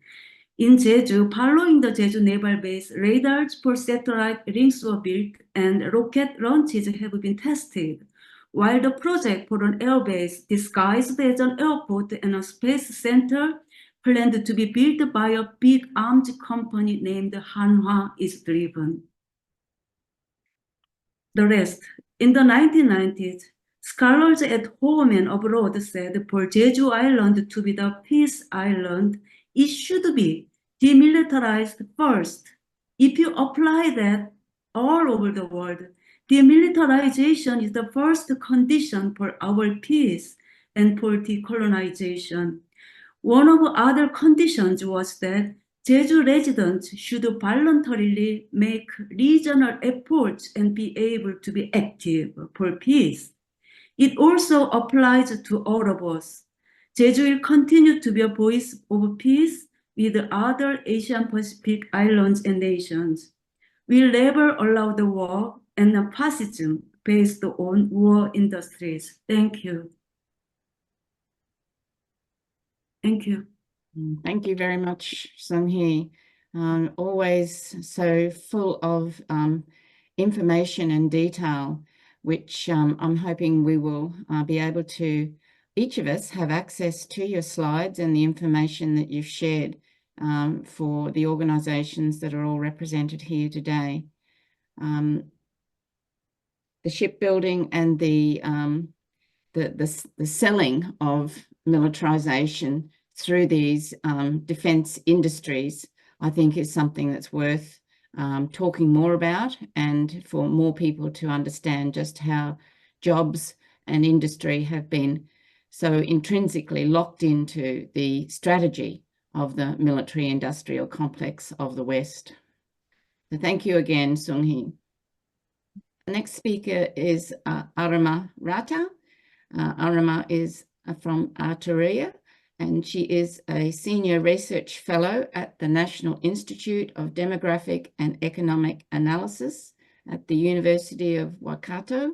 In Jeju, following the Jeju naval base, radars for satellite rings were built and rocket launches have been tested, while the project for an airbase disguised as an airport and a space center planned to be built by a big armed company named Hanwha is driven. The rest. In the 1990s, scholars at home and abroad said for Jeju Island to be the peace island, it should be demilitarized first. If you apply that all over the world, demilitarization is the first condition for our peace and for decolonization. One of the other conditions was that Jeju residents should voluntarily make regional efforts and be able to be active for peace. It also applies to all of us. Jeju will continue to be a voice of peace with other Asian Pacific islands and nations. We'll never allow the war and the fascism based on war industries. Thank you. Thank you. Thank you very much, Sunghee. Always so full of information and detail, which I'm hoping we will be able to, each of us, have access to your slides and the information that you've shared for the organisations that are all represented here today. The shipbuilding and the selling of militarisation through these defence industries, I think is something that's worth talking more about, and for more people to understand just how jobs and industry have been so intrinsically locked into the strategy of the military industrial complex of the West. So thank you again, Sunghee. The next speaker is Arama Rata. Arama is from Arteria, and she is a senior research fellow at the National Institute of Demographic and Economic Analysis at the University of Waikato.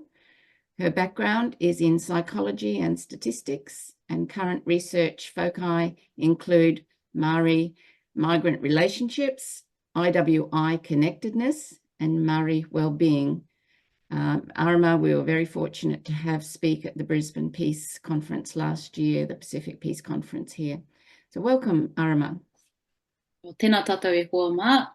Her background is in psychology and statistics, and current research foci include Maori migrant relationships, IWI connectedness, and Maori well-being. Arama, we were very fortunate to have speak at the Brisbane Peace Conference last year, the Pacific Peace Conference here. So welcome, Arama. Tēnā tātou e hoa mā,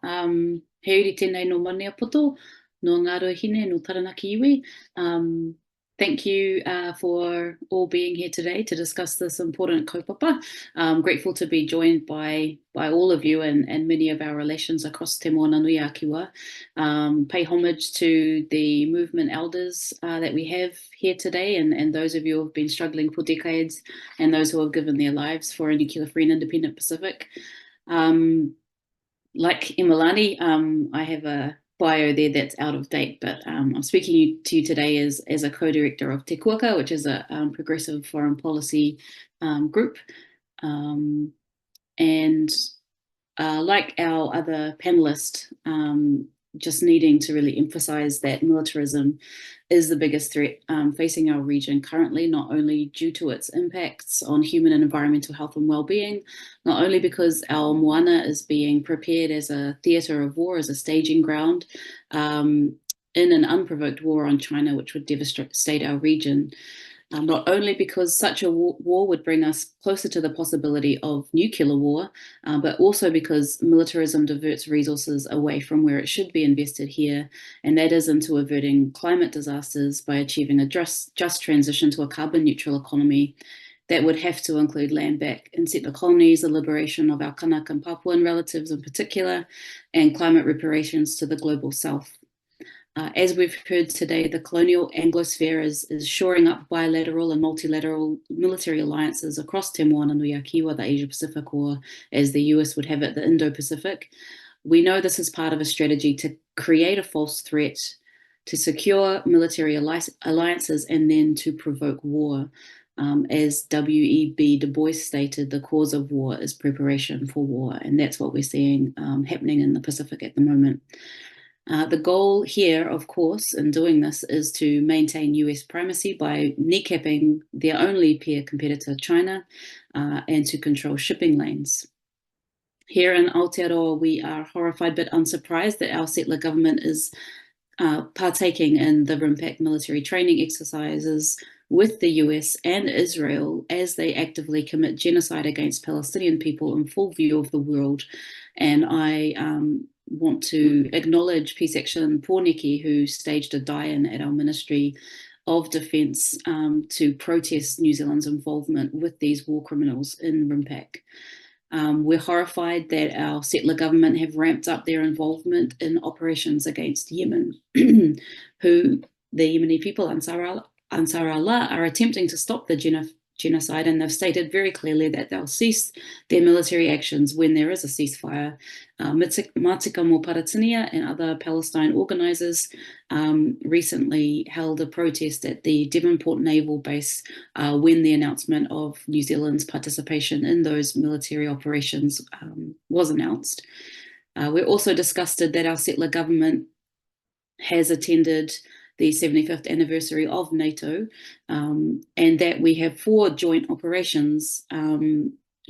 he uri tēnei no manea poto, no ngāro hine, no taranaki iwi. Thank you for all being here today to discuss this important kaupapa. I'm grateful to be joined by all of you and many of our relations across Te Moana Nui a Kiwa. Pay homage to the movement elders that we have here today, and those of you who have been struggling for decades, and those who have given their lives for a nuclear-free and independent Pacific. Like Imalani, I have a bio there that's out of date, but I'm speaking to you today as a co-director of Te Kuaka, which is a progressive foreign policy group. And like our other panelists, just needing to really emphasize that militarism is the biggest threat facing our region currently, not only due to its impacts on human and environmental health and well-being, not only because our moana is being prepared as a theatre of war, as a staging ground in an unprovoked war on China, which would devastate our region, not only because such a war would bring us closer to the possibility of nuclear war, but also because militarism diverts resources away from where it should be invested here, and that is into averting climate disasters by achieving a just transition to a carbon neutral economy that would have to include land back in settler colonies, the liberation of our Kanaka and Papuan relatives in particular, and climate reparations to the global south. As we've heard today, the colonial Anglosphere is shoring up bilateral and multilateral military alliances across Te Moana Nui a Kiwa, the Asia Pacific, or as the US would have it, the Indo-Pacific, We know this is part of a strategy to create a false threat, to secure military alliances, and then to provoke war. As W.E.B. Du Bois stated, the cause of war is preparation for war, and that's what we're seeing happening in the Pacific at the moment. The goal here, of course, in doing this is to maintain US primacy by kneecapping their only peer competitor, China, and to control shipping lanes. Here in Aotearoa, we are horrified but unsurprised that our settler government is partaking in the RIMPAC military training exercises with the US and Israel as they actively commit genocide against Palestinian people in full view of the world. And I want to acknowledge Peace Action Pōneke, who staged a die-in at our Ministry of Defence to protest New Zealand's involvement with these war criminals in RIMPAC. We're horrified that our settler government have ramped up their involvement in operations against Yemen, who the Yemeni people, Ansar Allah, are attempting to stop the genocide, and they've stated very clearly that they'll cease their military actions when there is a ceasefire. Matika Mōparatinia and other Palestine organisers recently held a protest at the Devonport Naval Base when the announcement of New Zealand's participation in those military operations was announced. We're also disgusted that our settler government has attended the 75th anniversary of NATO, and that we have 4 joint operations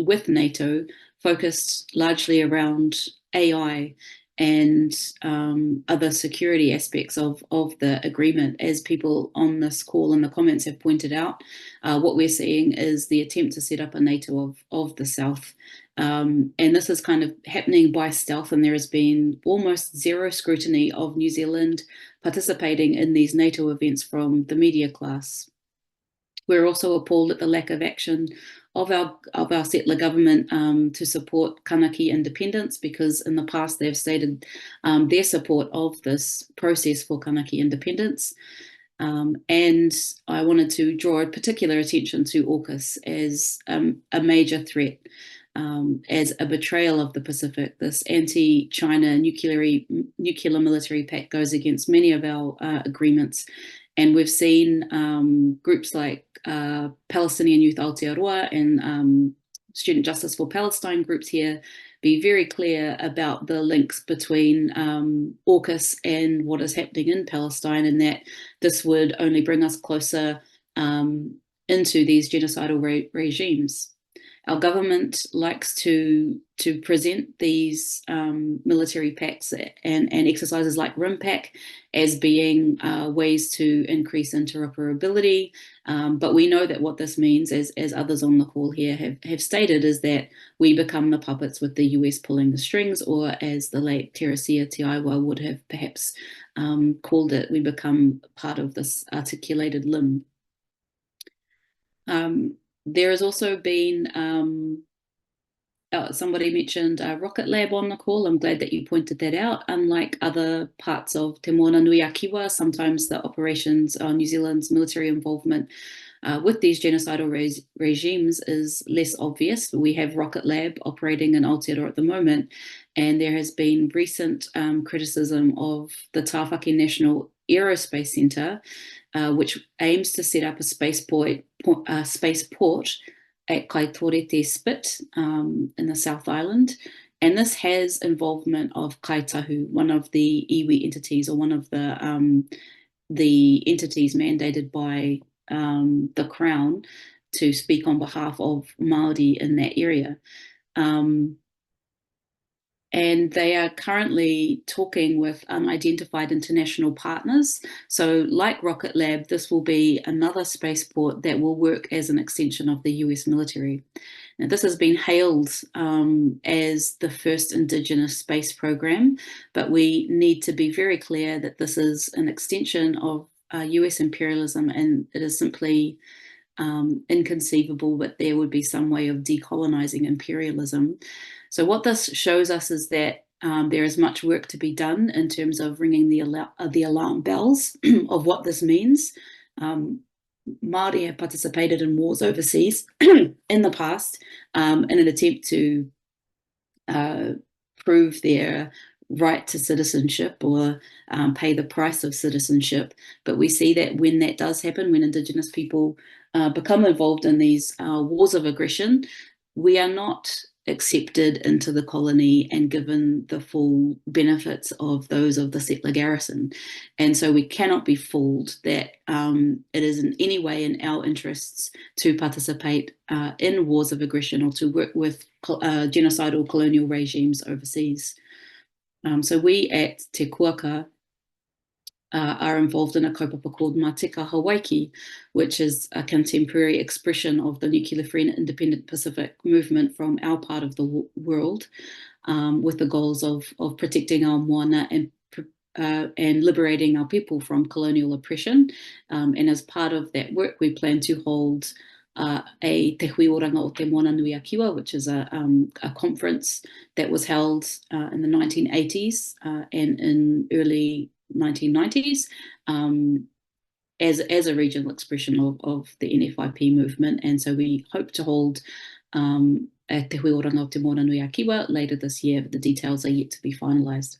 with NATO focused largely around AI and other security aspects of the agreement. As people on this call in the comments have pointed out, what we're seeing is the attempt to set up a NATO of the South. And this is kind of happening by stealth, and there has been almost zero scrutiny of New Zealand participating in these NATO events from the media class. We're also appalled at the lack of action of our settler government to support Kanaki independence, because in the past they've stated their support of this process for Kanaki independence. And I wanted to draw particular attention to AUKUS as a major threat, as a betrayal of the Pacific. This anti-China nuclear military pact goes against many of our agreements. And we've seen groups like Palestinian Youth Aotearoa and Student Justice for Palestine groups here be very clear about the links between AUKUS and what is happening in Palestine, and that this would only bring us closer into these genocidal regimes. Our government likes to present these military pacts and exercises like RIMPAC as being ways to increase interoperability. But we know that what this means, as others on the call here have stated, is that we become the puppets with the US pulling the strings, or as the late Teresia Tiaiwa would have perhaps called it, we become part of this articulated limb. There has also been, somebody mentioned Rocket Lab on the call. I'm glad that you pointed that out. Unlike other parts of Te Moana Nui a Kiwa, sometimes the operations, New Zealand's military involvement with these genocidal regimes is less obvious. We have Rocket Lab operating in Aotearoa at the moment, and there has been recent criticism of the Tāwhaki National Aerospace Centre, which aims to set up a spaceport at Kaitorete Spit in the South Island. And this has involvement of Kaitahu, one of the iwi entities, or one of the entities mandated by the Crown to speak on behalf of Māori in that area. And they are currently talking with unidentified international partners. So like Rocket Lab, this will be another spaceport that will work as an extension of the US military. Now, this has been hailed as the first Indigenous space program, but we need to be very clear that this is an extension of US imperialism, and it is simply inconceivable that there would be some way of decolonizing imperialism. So what this shows us is that there is much work to be done in terms of ringing the alarm bells of what this means. Māori have participated in wars overseas in the past in an attempt to prove their right to citizenship or pay the price of citizenship. But we see that when that does happen, when Indigenous people become involved in these wars of aggression, we are not accepted into the colony and given the full benefits of those of the settler garrison. And so we cannot be fooled that it is in any way in our interests to participate in wars of aggression or to work with genocidal colonial regimes overseas. So we at Te Kuaka are involved in a kaupapa called Matika Hawaii, which is a contemporary expression of the nuclear-free and independent Pacific movement from our part of the world, with the goals of protecting our moana and liberating our people from colonial oppression. And as part of that work, we plan to hold a Te Hui Oranga o Te Moana Nui a Kiwa, which is a conference that was held in the 1980s and in early 1990s as a regional expression of the NFIP movement. And so we hope to hold a Te Hui Oranga o Te Moana Nui a Kiwa later this year, but the details are yet to be finalised.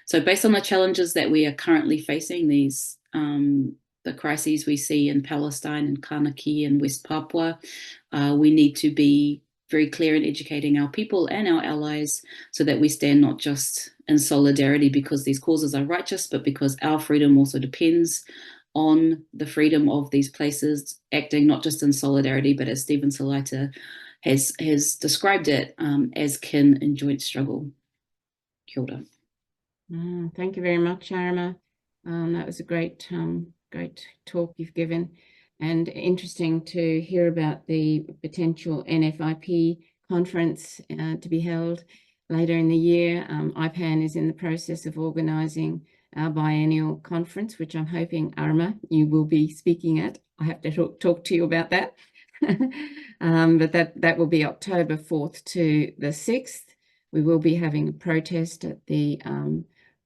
So based on the challenges that we are currently facing, these the crises we see in Palestine and Kanaki and West Papua, we need to be very clear in educating our people and our allies so that we stand not just in solidarity because these causes are righteous, but because our freedom also depends on the freedom of these places, acting not just in solidarity, but as Stephen Salaita has described it, as kin in joint struggle. Kia ora. Thank you very much, Arama. That was a great talk you've given, and interesting to hear about the potential NFIP conference to be held later in the year. IPAN is in the process of organising our biennial conference, which I'm hoping, Arama, you will be speaking at. I have to talk to you about that. But that will be October 4th to the 6th. We will be having a protest at the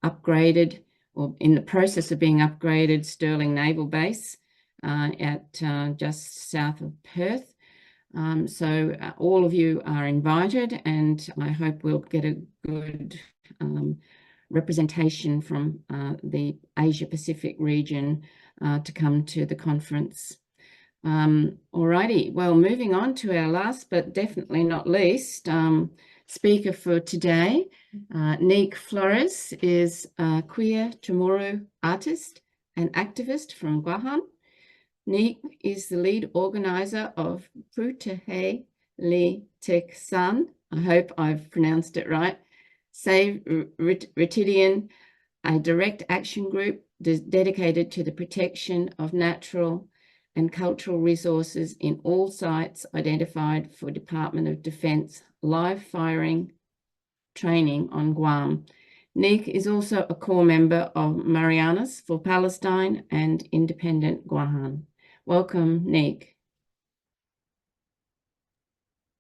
upgraded, or in the process of being upgraded, Stirling Naval Base at just south of Perth. So all of you are invited, and I hope we'll get a good representation from the Asia Pacific region to come to the conference. Alrighty, well, moving on to our last but definitely not least speaker for today. Naek Flores is a queer Chamorro artist and activist from Guahan. Naek is the lead organizer of Prutehe Le Tek San, I hope I've pronounced it right, Save Retidian, a direct action group dedicated to the protection of natural and cultural resources in all sites identified for Department of Defense live firing training on Guam. Naek is also a core member of Marianas for Palestine and Independent Guahan. Welcome, Naek.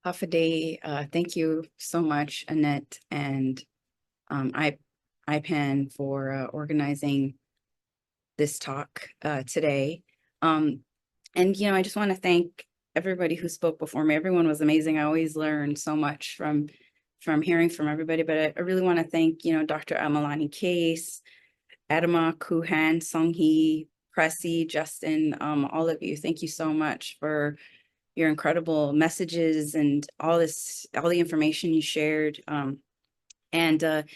Hafaday, thank you so much, Annette and IPAN for organizing this talk today. And, I just want to thank everybody who spoke before me. Everyone was amazing. I always learn so much from hearing from everybody, but I really want to thank, Dr. Amalani Case, Arama, Koohan, Sunghee, Precy, Justin, all of you. Thank you so much for your incredible messages and all the information you shared. Connecting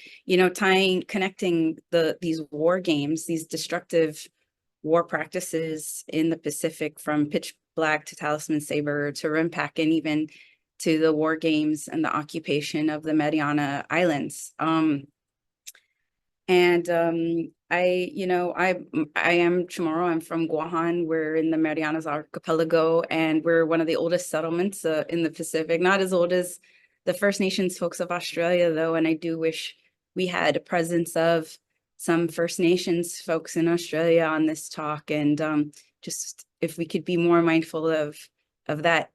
these war games, these destructive war practices in the Pacific, from Pitch Black to Talisman Saber to RIMPAC, and even to the war games and the occupation of the Mariana Islands. I am Chamorro. I'm from Guahan. We're in the Marianas Archipelago, and we're one of the oldest settlements in the Pacific. Not as old as the First Nations folks of Australia, though, and I do wish we had a presence of some First Nations folks in Australia on this talk, and just if we could be more mindful of that,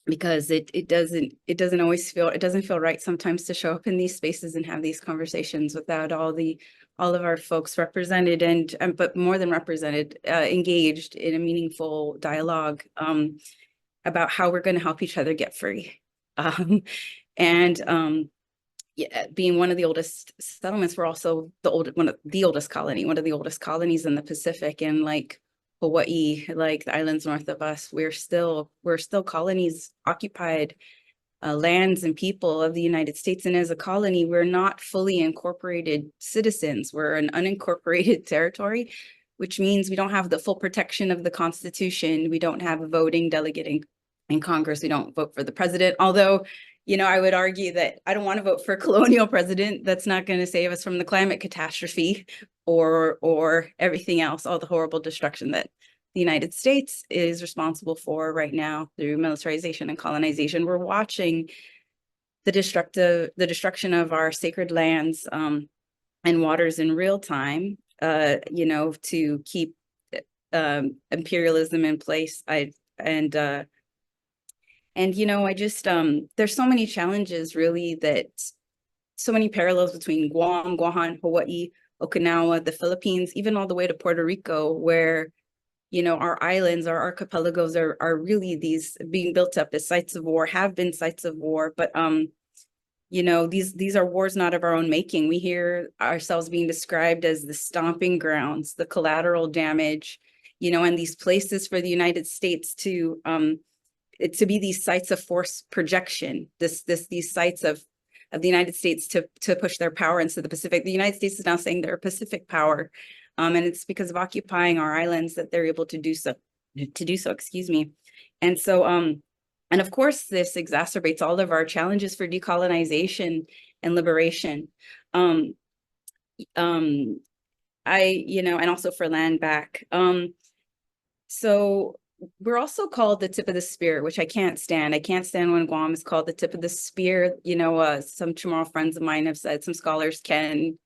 because it doesn't always feel right sometimes to show up in these spaces and have these conversations without all of our folks represented and but more than represented, engaged in a meaningful dialogue about how we're going to help each other get free. And yeah, being one of the oldest settlements, we're also one of the oldest colonies in the Pacific. And like Hawaii, like the islands north of us, we're still colonies, occupied lands and people of the United States. And as a colony, we're not fully incorporated citizens. We're an unincorporated territory, which means we don't have the full protection of the Constitution. We don't have a voting delegate in Congress. We don't vote for the president. Although, you know, I would argue that I don't want to vote for a colonial president. That's not going to save us from the climate catastrophe or everything else, all the horrible destruction that the United States is responsible for right now through militarization and colonization. We're watching the destruction of our sacred lands and waters in real time, you know, to keep imperialism in place. And, you know, I just, there's so many challenges really, that so many parallels between Guam, Guahan, Hawaii, Okinawa, the Philippines, even all the way to Puerto Rico, where, you know, our islands, our archipelagos are really these being built up as sites of war, have been sites of war. But, you know, these are wars not of our own making. We hear ourselves being described as the stomping grounds, the collateral damage, you know, and these places for the United States to be these sites of force projection, these sites of the United States to push their power into the Pacific. The United States is now saying they're a Pacific power, and it's because of occupying our islands that they're able to do so. Excuse me. And so, and of course, this exacerbates all of our challenges for decolonization and liberation. You know, and also for land back. So we're also called the tip of the spear, which I can't stand. I can't stand when Guam is called the tip of the spear. You know, some Chamorro friends of mine have said, some scholars, Ken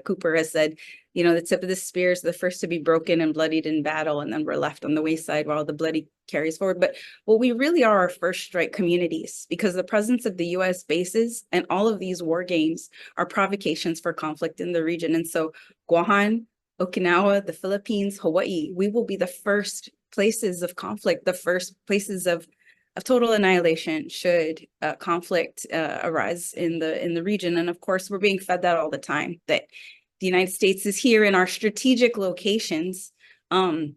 Cooper has said, you know, the tip of the spear is the first to be broken and bloodied in battle, and then we're left on the wayside while the bloody carries forward. But what we really are first strike communities, because the presence of the U.S. bases and all of these war games are provocations for conflict in the region. And so Guahan, Okinawa, the Philippines, Hawaii, we will be the first places of conflict, the first places of total annihilation should conflict arise in the region. And of course, we're being fed that all the time, that the United States is here in our strategic locations to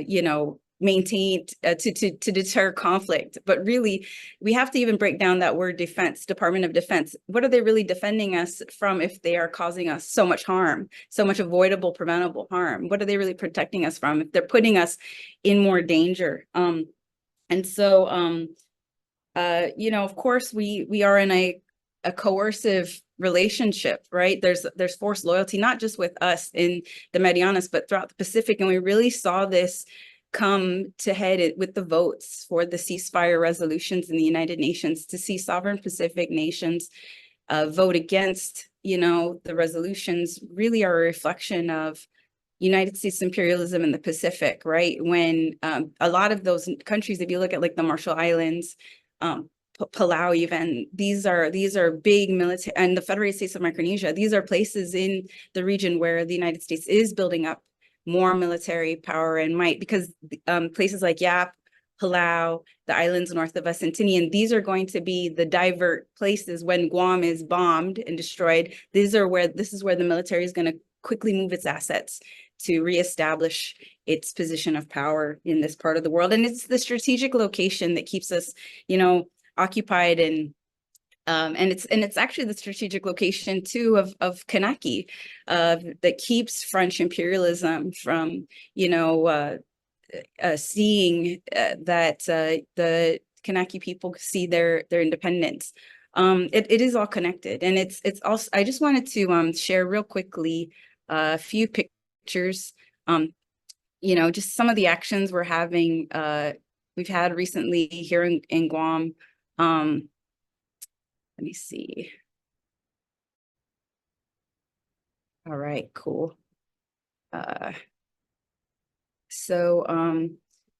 you know, maintain, to deter conflict. But really, we have to even break down that word defense, Department of Defense. What are they really defending us from if they are causing us so much harm, so much avoidable, preventable harm? What are they really protecting us from if they're putting us in more danger? And so, you know, of course, we are in a coercive relationship, right? There's forced loyalty, not just with us in the Marianas, but throughout the Pacific. And we really saw this come to head with the votes for the ceasefire resolutions in the United Nations, to see sovereign Pacific nations vote against, you know, the resolutions really are a reflection of United States imperialism in the Pacific, right? When a lot of those countries, if you look at like the Marshall Islands, Palau even, these are big military, and the Federated States of Micronesia, these are places in the region where the United States is building up more military power and might, because places like Yap, Palau, the islands north of us, and Tinian, these are going to be the divert places when Guam is bombed and destroyed. This is where the military is going to quickly move its assets to reestablish its position of power in this part of the world. And it's the strategic location that keeps us, you know, occupied, and it's actually the strategic location too of Kanaki that keeps French imperialism from, you know, seeing that the Kanaki people see their independence. It is all connected, and it's also. I just wanted to share real quickly a few pictures. You know, just some of the actions we're having. We've had recently here in Guam. Let me see. All right, cool. So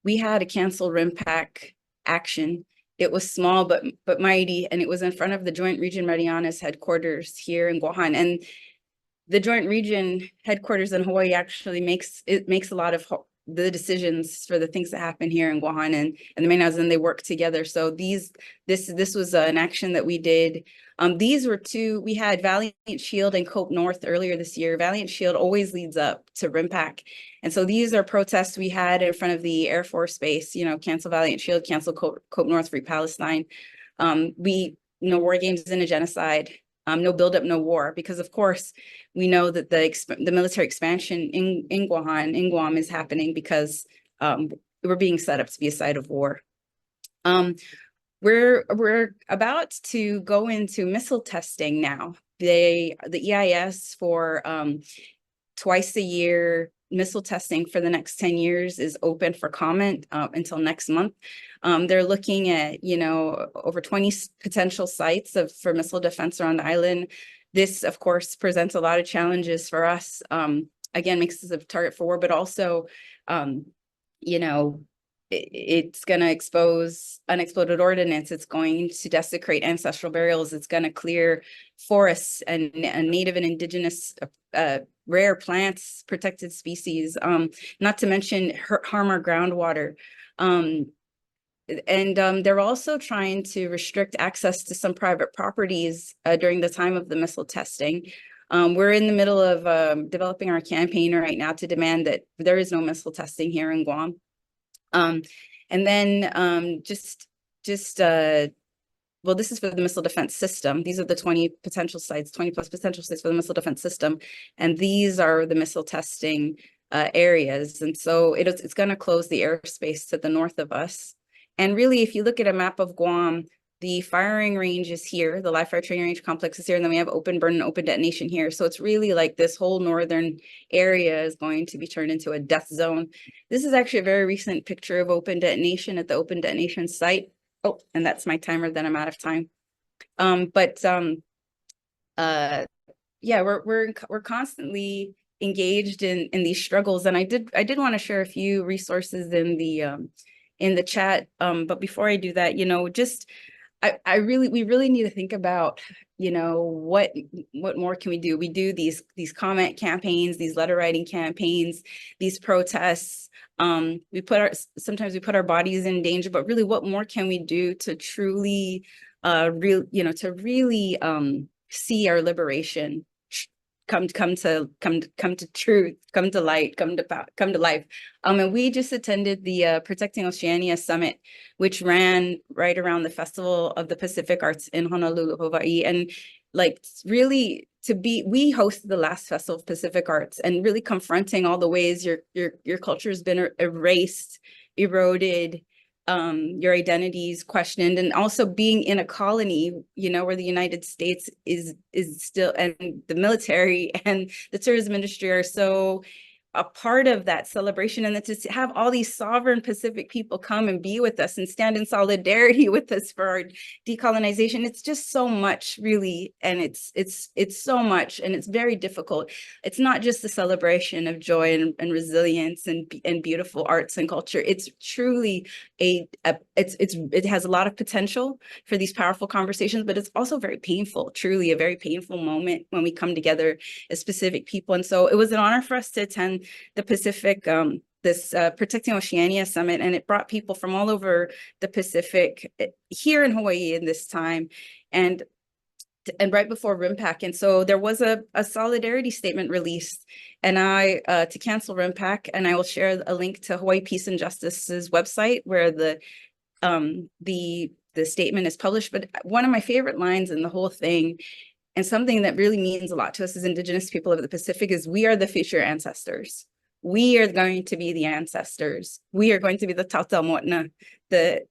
we had a cancel RIMPAC action. It was small but mighty, and it was in front of the Joint Region Marianas headquarters here in Guahan. And the Joint Region headquarters in Hawaii actually makes a lot of the decisions for the things that happen here in Guahan and the Mainas, and they work together. So this was an action that we did. These were two, we had Valiant Shield and Cope North earlier this year. Valiant Shield always leads up to RIMPAC. And so these are protests we had in front of the Air Force Base, you know, cancel Valiant Shield, cancel Cope North, free Palestine. No war games and a genocide, no buildup, no war, because of course we know that the military expansion in Guam is happening because we're being set up to be a site of war. We're about to go into missile testing now. The EIS for twice a year missile testing for the next 10 years is open for comment until next month. They're looking at, you know, over 20 potential sites for missile defense around the island. This, of course, presents a lot of challenges for us. Again, makes us a target for war, but also, you know, it's going to expose unexploded ordnance. It's going to desecrate ancestral burials. It's going to clear forests and native and indigenous rare plants, protected species, not to mention harm our groundwater. They're also trying to restrict access to some private properties during the time of the missile testing. We're in the middle of developing our campaign right now to demand that there is no missile testing here in Guam. Well, this is for the missile defense system. These are the 20 potential sites, 20 plus potential sites for the missile defense system. And these are the missile testing areas. And so it's going to close the airspace to the north of us. And really, if you look at a map of Guam, the firing range is here, the live fire training range complex is here, and then we have open burn and open detonation here. So it's really like this whole northern area is going to be turned into a death zone. This is actually a very recent picture of open detonation at the open detonation site. Oh, and that's my timer, then I'm out of time. Yeah, we're constantly engaged in these struggles. And I did want to share a few resources in the chat. But before I do that, you know, just we really need to think about, you know, what more can we do? We do these comment campaigns, these letter writing campaigns, these protests. Sometimes we put our bodies in danger, but really, what more can we do to truly, see our liberation come to truth, come to light, come to life. And we just attended the Protecting Oceania Summit, which ran right around the Festival of the Pacific Arts in Honolulu, Hawaii. And like really we hosted the last Festival of Pacific Arts, and really confronting all the ways your culture has been erased, eroded, your identities questioned, and also being in a colony, you know, where the United States is still, and the military and the tourism industry are so a part of that celebration. And then to have all these sovereign Pacific people come and be with us and stand in solidarity with us for our decolonization, it's just so much, really. And it's so much, and it's very difficult. It's not just a celebration of joy and resilience and beautiful arts and culture. It's truly it has a lot of potential for these powerful conversations, but it's also very painful, truly a very painful moment when we come together as Pacific people. And so it was an honor for us to attend the Pacific, this Protecting Oceania Summit, and it brought people from all over the Pacific here in Hawaii in this time, and right before RIMPAC. And so there was a solidarity statement released, and to cancel RIMPAC, and I will share a link to Hawaii Peace and Justice's website where the statement is published. But one of my favorite lines in the whole thing, and something that really means a lot to us as Indigenous people of the Pacific, is we are the future ancestors. We are going to be the ancestors. We are going to be the Tautamotna, the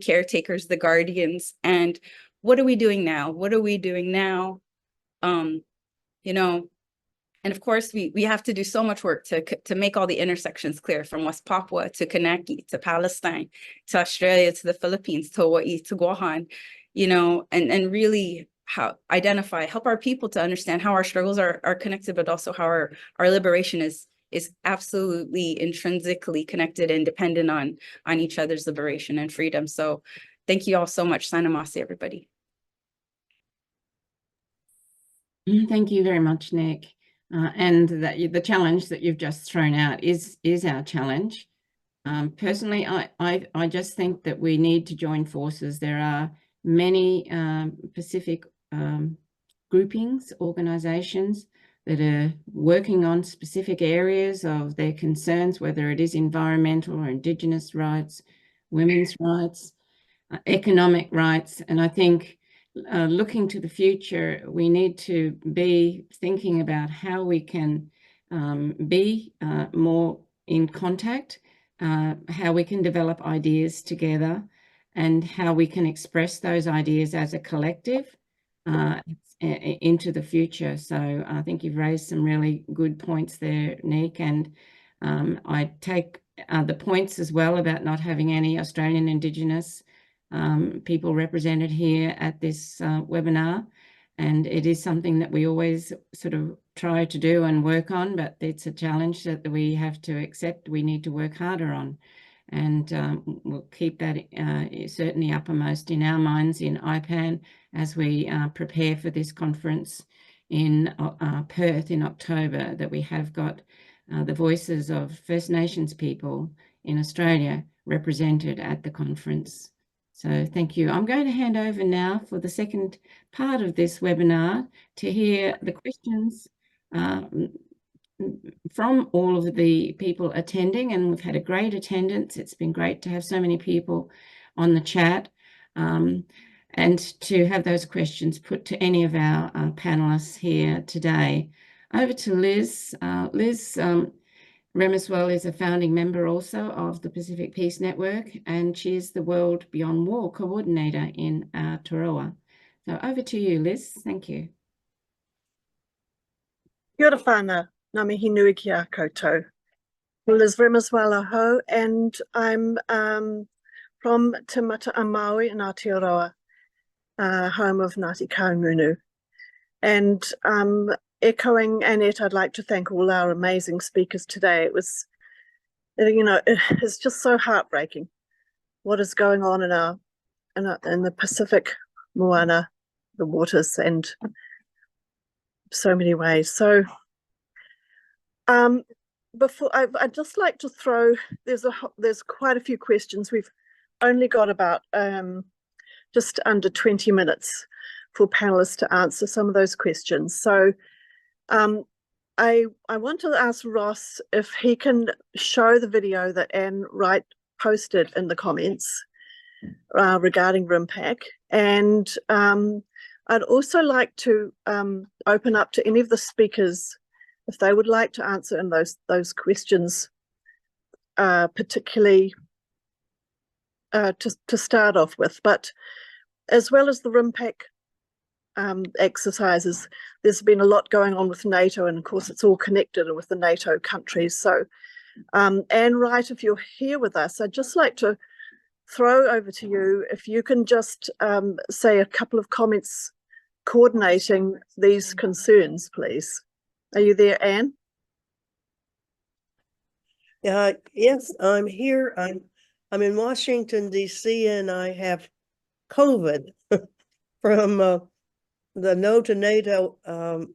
caretakers, the guardians. And what are we doing now? What are we doing now? You know, and of course, we have to do so much work to make all the intersections clear, from West Papua to Kanaki to Palestine to Australia to the Philippines to Hawaii to Guahan, you know, and really help our people to understand how our struggles are connected, but also how our liberation is absolutely intrinsically connected and dependent on each other's liberation and freedom. So thank you all so much. Sana Masi, everybody. Thank you very much, Naek. and that the challenge that you've just thrown out is our challenge. Personally, I just think that we need to join forces. There are many Pacific groupings, organizations that are working on specific areas of their concerns, whether it is environmental or Indigenous rights, women's rights, economic rights. And I think looking to the future, we need to be thinking about how we can be more in contact, how we can develop ideas together, and how we can express those ideas as a collective into the future. So I think you've raised some really good points there, Naek, and I take the points as well about not having any Australian Indigenous people represented here at this webinar. And it is something that we always sort of try to do and work on, but it's a challenge that we have to accept we need to work harder on. And we'll keep that certainly uppermost in our minds in IPAN as we prepare for this conference in Perth in October, that we have got the voices of First Nations people in Australia represented at the conference. So thank you. I'm going to hand over now for the second part of this webinar to hear the questions from all of the people attending, and we've had a great attendance. It's been great to have so many people on the chat and to have those questions put to any of our panelists here today. Over to Liz. Liz Remiswell is a founding member also of the Pacific Peace Network, and she is the World Beyond War coordinator in Aotearoa. So over to you, Liz. Thank you. Kia ora whānau, ngā mihi nui ki a koutou. Liz Remiswell aho, and I'm from Te Mata a Maui in Aotearoa, home of Ngāti Kaungunu. And echoing Annette, I'd like to thank all our amazing speakers today. It was, you know, it's just so heartbreaking what is going on in the Pacific Moana, the waters, and so many ways. So before I'd just like to throw, there's quite a few questions. We've only got about just under 20 minutes for panelists to answer some of those questions. So I want to ask Ross if he can show the video that Anne Wright posted in the comments regarding RIMPAC. And I'd also like to open up to any of the speakers if they would like to answer in those questions, particularly to start off with. But as well as the RIMPAC exercises, there's been a lot going on with NATO, and of course it's all connected with the NATO countries. So Anne Wright, if you're here with us, I'd just like to throw over to you if you can just say a couple of comments coordinating these concerns, please. Are you there, Anne? Yes, I'm here. I'm in Washington, D.C., and I have COVID from the No to NATO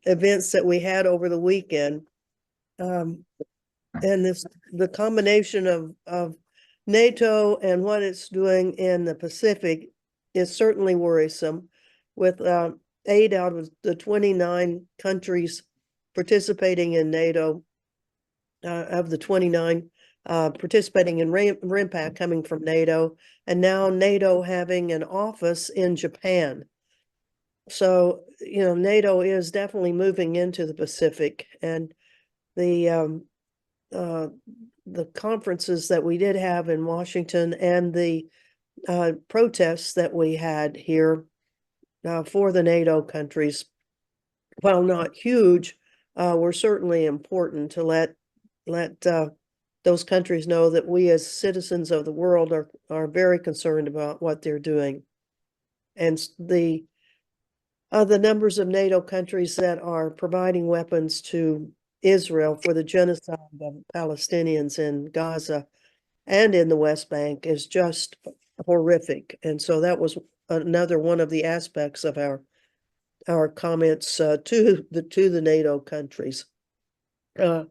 events that we had over the weekend. And the combination of NATO and what it's doing in the Pacific is certainly worrisome, with 8 out of the 29 countries participating in NATO, of the 29 participating in RIMPAC coming from NATO, and now NATO having an office in Japan. So, you know, NATO is definitely moving into the Pacific, and the conferences that we did have in Washington and the protests that we had here for the NATO countries, while not huge, were certainly important to let those countries know that we as citizens of the world are very concerned about what they're doing. And the numbers of NATO countries that are providing weapons to Israel for the genocide of Palestinians in Gaza and in the West Bank is just horrific. And so that was another one of the aspects of our comments to the NATO countries. that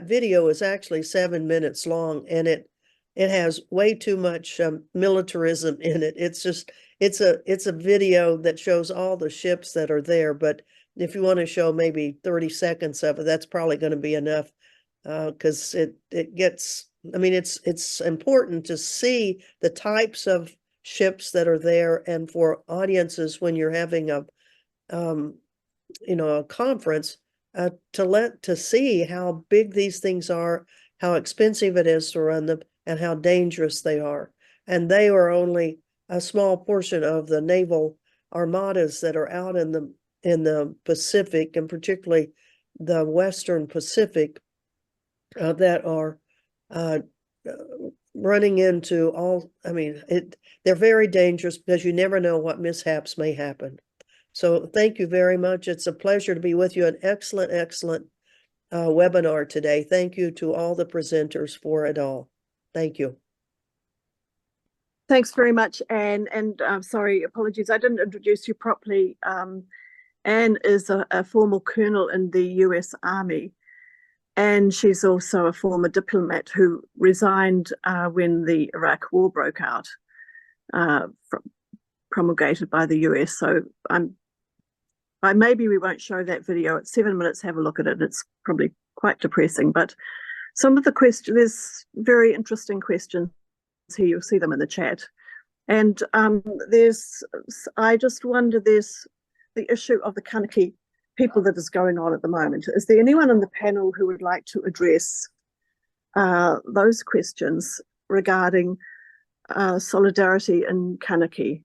video is actually 7 minutes long, and it has way too much militarism in it. It's a video that shows all the ships that are there, but if you want to show maybe 30 seconds of it, that's probably going to be enough, because it gets, I mean, it's important to see the types of ships that are there, and for audiences when you're having a conference, to see how big these things are, how expensive it is to run them, and how dangerous they are. And they are only a small portion of the naval armadas that are out in the Pacific, and particularly the Western Pacific, that are running into all, I mean, they're very dangerous because you never know what mishaps may happen. So thank you very much. It's a pleasure to be with you. An excellent, excellent webinar today. Thank you to all the presenters for it all. Thank you. Thanks very much, Anne. And sorry, apologies, I didn't introduce you properly. Anne is a former colonel in the US Army, and she's also a former diplomat who resigned when the Iraq War broke out, promulgated by the US. So maybe we won't show that video. It's 7 minutes. Have a look at it. It's probably quite depressing, but some of the questions, there's very interesting questions here. You'll see them in the chat. And I just wonder, there's the issue of the Kanaki people that is going on at the moment. Is there anyone on the panel who would like to address those questions regarding solidarity in Kanaki?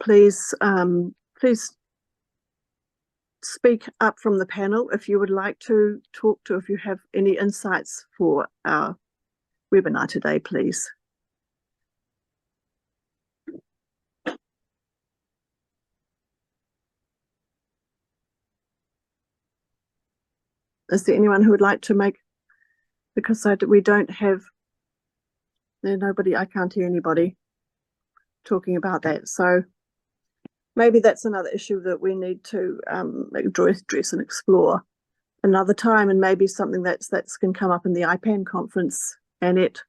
Please speak up from the panel if you would like to talk to, if you have any insights for our webinar today, please. Is there anyone who would like to make, because we don't have, nobody, I can't hear anybody talking about that. So maybe that's another issue that we need to address and explore another time, and maybe something that's can come up in the IPAN conference, Annette,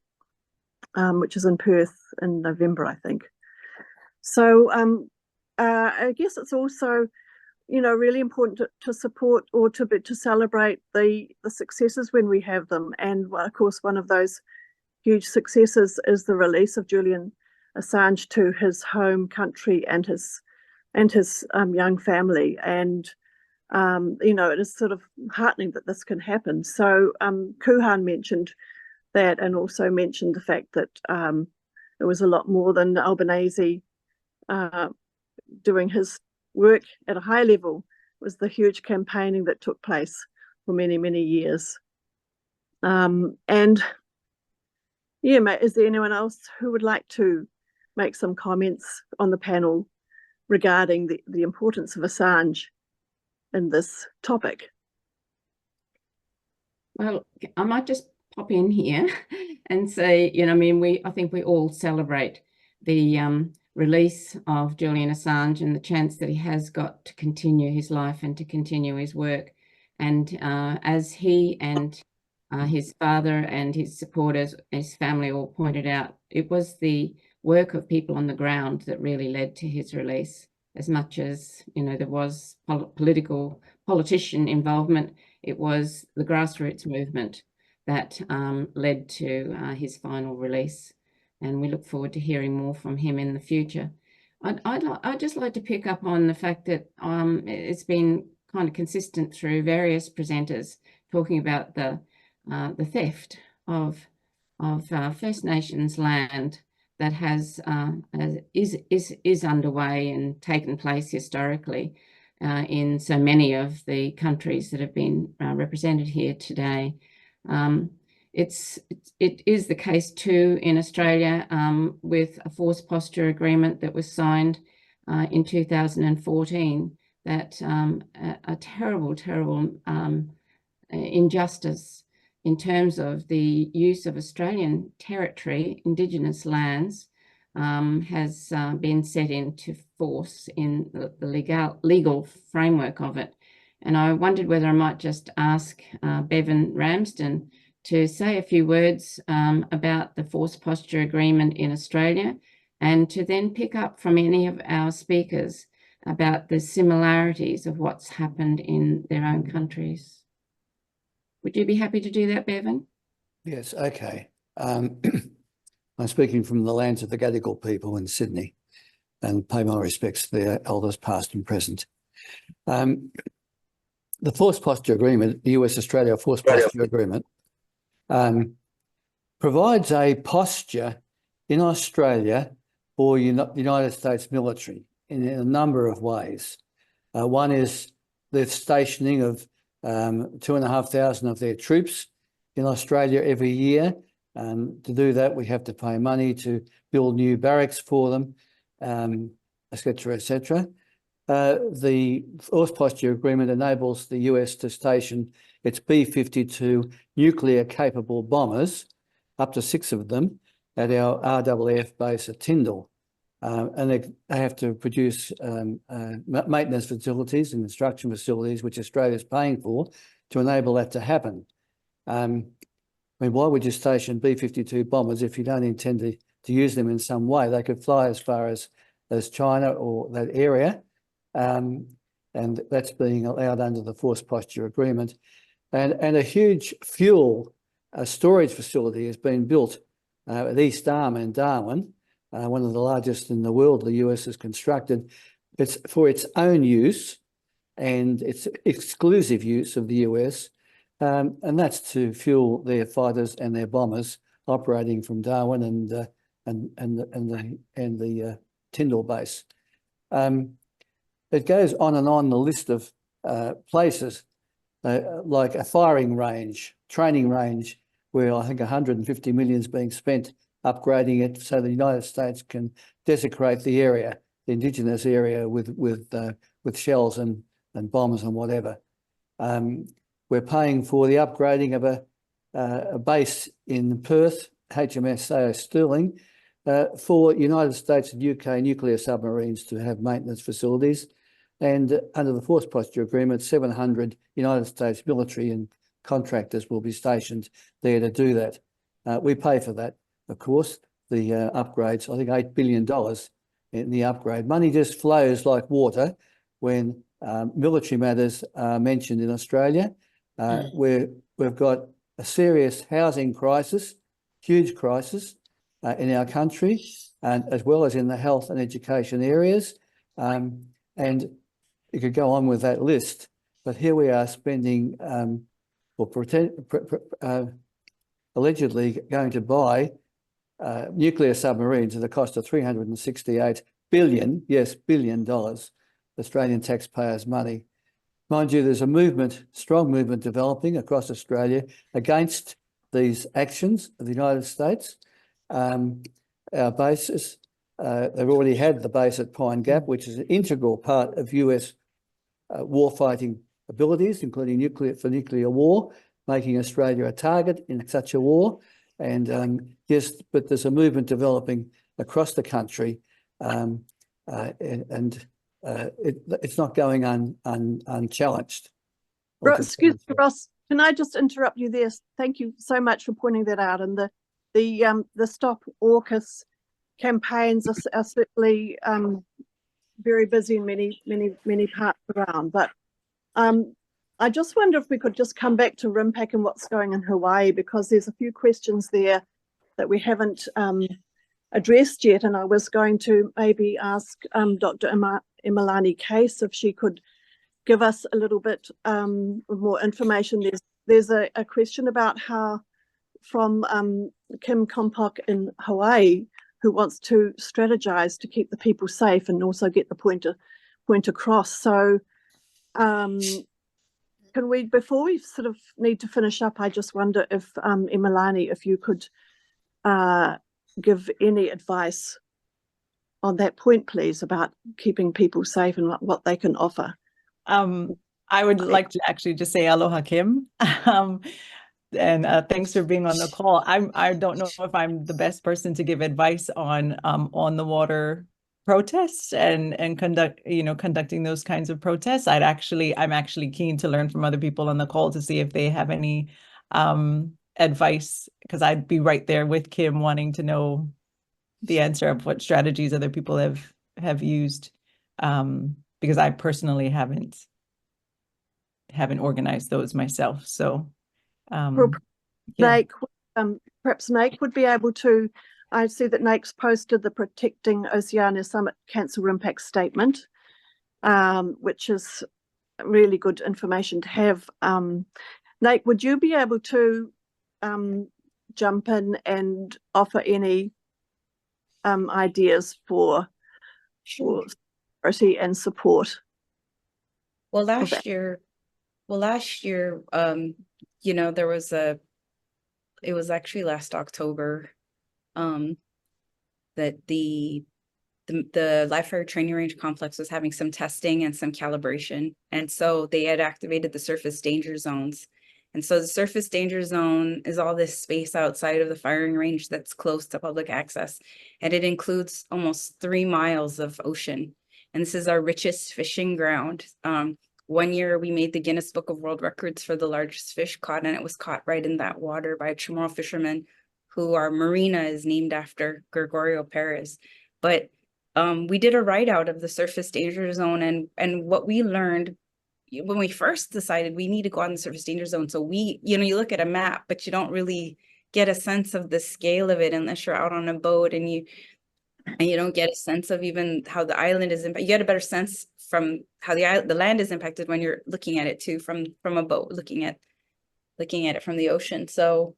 which is in Perth in November, I think. So I guess it's also, really important to support or to celebrate the successes when we have them. And of course, one of those huge successes is the release of Julian Assange to his home country and his young family. And it is sort of heartening that this can happen. So Koohan mentioned that, and also mentioned the fact that it was a lot more than Albanese doing his work at a high level. It was the huge campaigning that took place for many, many years. And yeah, is there anyone else who would like to make some comments on the panel regarding the importance of Assange in this topic? Well, I might just pop in here and say, I think we all celebrate the release of Julian Assange and the chance that he has got to continue his life and to continue his work. And as he and his father and his supporters, his family all pointed out, it was the work of people on the ground that really led to his release. As much as, there was politician involvement, it was the grassroots movement that led to his final release. And we look forward to hearing more from him in the future. I'd just like to pick up on the fact that it's been kind of consistent through various presenters talking about the theft of First Nations land that is underway and taken place historically in so many of the countries that have been represented here today. It is the case too in Australia with a forced posture agreement that was signed in 2014. That a terrible, terrible injustice in terms of the use of Australian territory, Indigenous lands, has been set into force in the legal framework of it. And I wondered whether I might just ask Bevan Ramsden to say a few words about the Force Posture Agreement in Australia, and to then pick up from any of our speakers about the similarities of what's happened in their own countries. Would you be happy to do that, Bevan? Yes, okay. I'm speaking from the lands of the Gadigal people in Sydney, and pay my respects to their elders past and present. The Force Posture Agreement, the US-Australia Force Posture Agreement, provides a posture in Australia for United States military in a number of ways. One is the stationing of 2,500 of their troops in Australia every year. To do that, we have to pay money to build new barracks for them, et cetera, et cetera. The Force Posture Agreement enables the US to station its B-52 nuclear-capable bombers, up to 6 of them, at our RAAF base at Tyndall. And they have to produce maintenance facilities and instruction facilities, which Australia is paying for, to enable that to happen. I mean, why would you station B-52 bombers if you don't intend to use them in some way? They could fly as far as China or that area, and that's being allowed under the Force Posture Agreement. And a huge fuel storage facility has been built at East Arm in Darwin, one of the largest in the world the US has constructed. It's for its own use and its exclusive use of the US, and that's to fuel their fighters and their bombers operating from Darwin and the Tyndall base. It goes on and on the list of places, like a firing range, training range, where I think 150 million is being spent upgrading it so the United States can desecrate the area, the indigenous area, with shells and bombs and whatever. We're paying for the upgrading of a base in Perth, HMS A.O. Sterling, for United States and UK nuclear submarines to have maintenance facilities. And under the Force Posture Agreement, 700 United States military and contractors will be stationed there to do that. We pay for that, of course, the upgrades. I think $8 billion in the upgrade. Money just flows like water when military matters are mentioned in Australia. We've got a serious housing crisis, huge crisis in our country, and as well as in the health and education areas. And you could go on with that list, but here we are spending, allegedly going to buy nuclear submarines at a cost of $368 billion, yes, $billion, Australian taxpayers' money. Mind you, there's a movement, strong movement developing across Australia against these actions of the United States. Our bases, they've already had the base at Pine Gap, which is an integral part of US warfighting abilities, including nuclear war, making Australia a target in such a war. And yes, but there's a movement developing across the country, it's not going unchallenged. Excuse me, Ross, can I just interrupt you there? Thank you so much for pointing that out. And the Stop AUKUS campaigns are certainly very busy in many parts around. But I just wonder if we could just come back to RIMPAC and what's going in Hawaii, because there's a few questions there that we haven't addressed yet. And I was going to maybe ask Dr. Imelani Case if she could give us a little bit more information. There's a question about how, from Kim Kompok in Hawaii, who wants to strategize to keep the people safe and also get the point across. So can we, before we sort of need to finish up, I just wonder if Imelani, if you could give any advice on that point, please, about keeping people safe and what they can offer. I would like to actually just say aloha, Kim. And thanks for being on the call. I don't know if I'm the best person to give advice on the water protests and conducting those kinds of protests. I'm actually keen to learn from other people on the call to see if they have any advice, because I'd be right there with Kim wanting to know the answer of what strategies other people have used, because I personally haven't organized those myself. So yeah. Naek, perhaps Naek would be able to. I see that Naek's posted the Protecting Oceania Summit Cancer RIMPAC statement, which is really good information to have. Naek, would you be able to jump in and offer any ideas for solidarity and support? Well, last year, there was it was actually last October, that the live fire training range complex was having some testing and some calibration. And so they had activated the surface danger zones. And so the surface danger zone is all this space outside of the firing range that's close to public access. And it includes almost 3 miles of ocean. And this is our richest fishing ground. One year we made the Guinness Book of World Records for the largest fish caught, and it was caught right in that water by a Chamorro fisherman who our marina is named after, Gregorio Perez. But we did a write-out of the surface danger zone, and what we learned when we first decided we need to go on the surface danger zone. So you look at a map, but you don't really get a sense of the scale of it unless you're out on a boat, and you don't get a sense of even how the island is impacted. You get a better sense from how the land is impacted when you're looking at it too, from a boat, looking at it from the ocean. So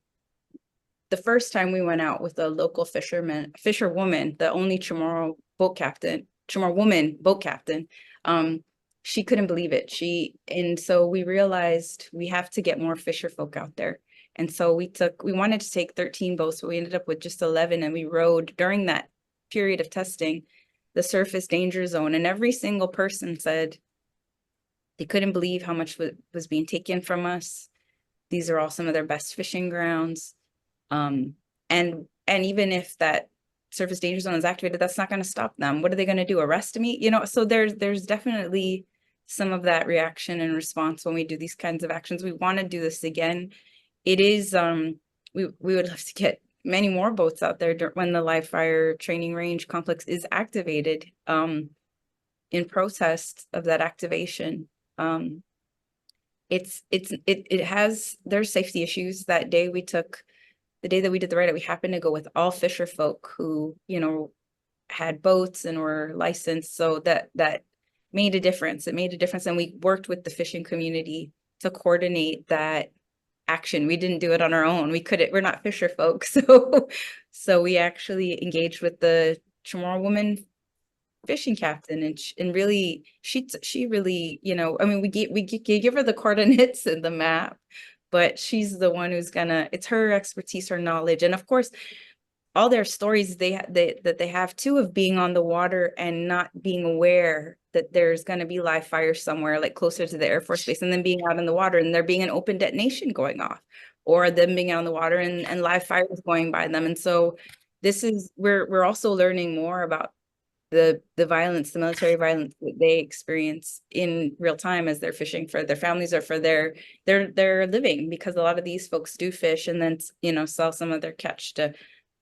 the first time we went out with a local fisherwoman, the only Chamorro woman boat captain, she couldn't believe it. And so we realized we have to get more fisher folk out there. And so we wanted to take 13 boats, but we ended up with just 11, and we rode during that period of testing the surface danger zone. And every single person said they couldn't believe how much was being taken from us. These are all some of their best fishing grounds. And even if that surface danger zone is activated, that's not going to stop them. What are they going to do? Arrest me? So there's definitely some of that reaction and response when we do these kinds of actions. We want to do this again. It is, we would love to get many more boats out there when the live fire training range complex is activated, in protest of that activation. There's safety issues. That day the day that we did the write-up, we happened to go with all fisher folk who, had boats and were licensed. So that made a difference. It made a difference. And we worked with the fishing community to coordinate that action. We didn't do it on our own. We're not fisher folk. So we actually engaged with the Chamorro woman fishing captain, and really, she really, we give her the coordinates and the map, but she's the one who's it's her expertise, her knowledge. And of course, all their stories that they have too, of being on the water and not being aware that there's going to be live fire somewhere like closer to the Air Force Base, and then being out in the water and there being an open detonation going off, or them being out in the water and live fire is going by them. And so we're also learning more about the violence, the military violence that they experience in real time as they're fishing for their families or for their living, because a lot of these folks do fish and then sell some of their catch to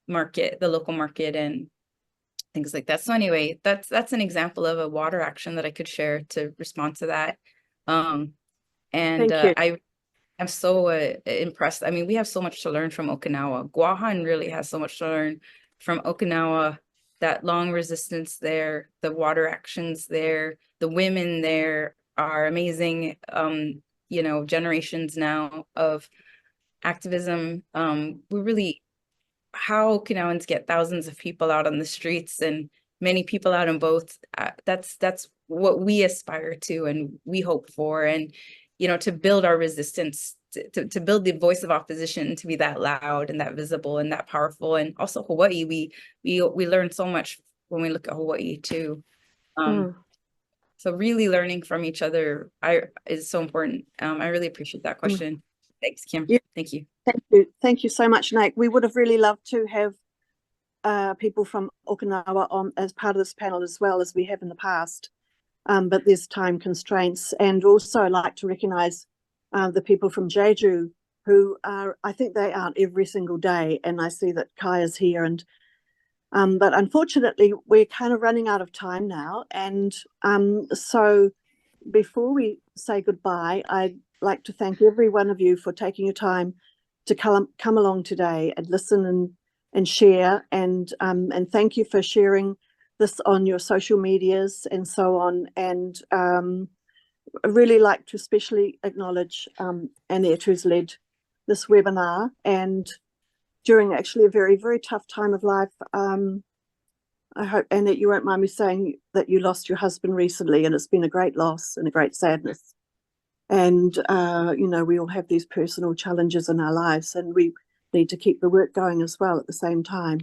the local market and things like that. So anyway, that's an example of a water action that I could share to respond to that. I'm so impressed. I mean, we have so much to learn from Okinawa. Guahan really has so much to learn from Okinawa. That long resistance there, the water actions there, the women there are amazing. Generations now of activism. How Okinawans get thousands of people out on the streets and many people out in boats. That's what we aspire to and we hope for, and to build our resistance, to build the voice of opposition, to be that loud and that visible and that powerful. And also Hawaii, we learn so much when we look at Hawaii too. So really learning from each other is so important. I really appreciate that question. Thanks, Kim. Yeah. Thank you. Thank you so much, Naek. We would have really loved to have people from Okinawa on as part of this panel as well as we have in the past. But there's time constraints, and also I'd like to recognise the people from Jeju who are, I think they are every single day, and I see that Kai is here, and but unfortunately we're kind of running out of time now, and so before we say goodbye, I'd like to thank every one of you for taking your time to come along today and listen and share, and thank you for sharing this on your social medias and so on. And I really like to especially acknowledge Annette, who's led this webinar, and during actually a very, very tough time of life. I hope, Annette, you won't mind me saying that you lost your husband recently, and it's been a great loss and a great sadness. And, you know, we all have these personal challenges in our lives, and we need to keep the work going as well at the same time.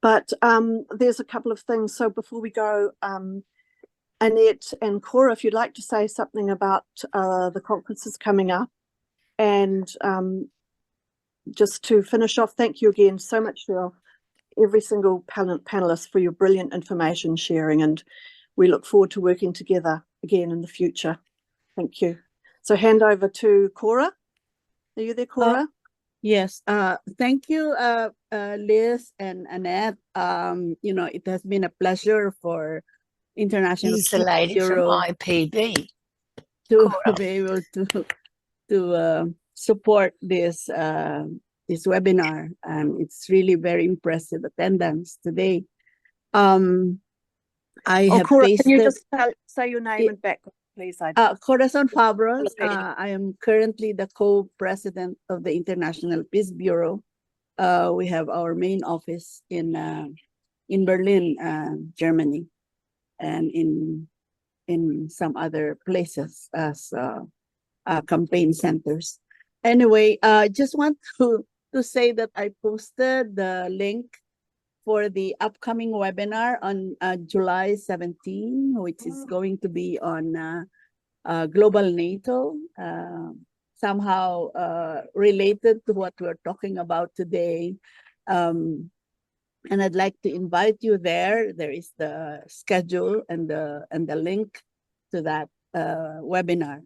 But there's a couple of things. So before we go, Annette and Cora, if you'd like to say something about the conferences coming up. And just to finish off, thank you again so much for every single panelist for your brilliant information sharing. And we look forward to working together again in the future. Thank you. So hand over to Cora. Are you there, Cora? Yes, thank you, Liz and Annette. You know, it has been a pleasure for International He's the Peace lady from Bureau IPB. to be able to support this this webinar, and it's really very impressive attendance today. I have Cora, pasted, can you just say your name and background, please? Corazon Fabros. I am currently the co-president of the International Peace Bureau. We have our main office in Berlin, Germany, and in some other places as campaign centers. Anyway, just want to say that I posted the link for the upcoming webinar on July 17, which is going to be on global NATO, somehow related to what we're talking about today. And I'd like to invite you there. There is the schedule and the link to that webinar.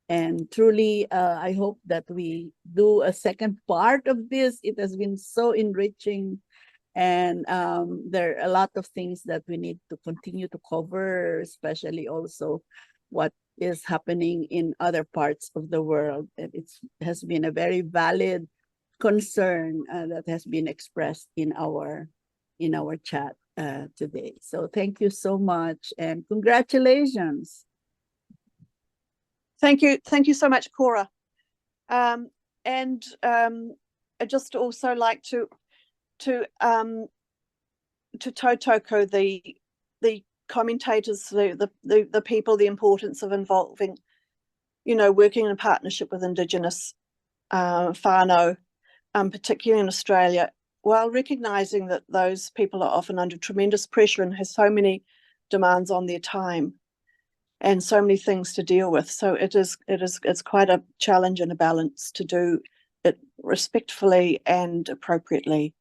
And truly, I hope that we do a second part of this. It has been so enriching. And there are a lot of things that we need to continue to cover, especially also what is happening in other parts of the world. And it has been a very valid concern that has been expressed in our chat today. So thank you so much, and congratulations. Thank you so much, Cora. And I'd just also like to tautoko the commentators, the people, the importance of involving, you know, working in partnership with Indigenous whānau, particularly in Australia, while recognising that those people are often under tremendous pressure and have so many demands on their time and so many things to deal with. So it's quite a challenge and a balance to do it respectfully and appropriately.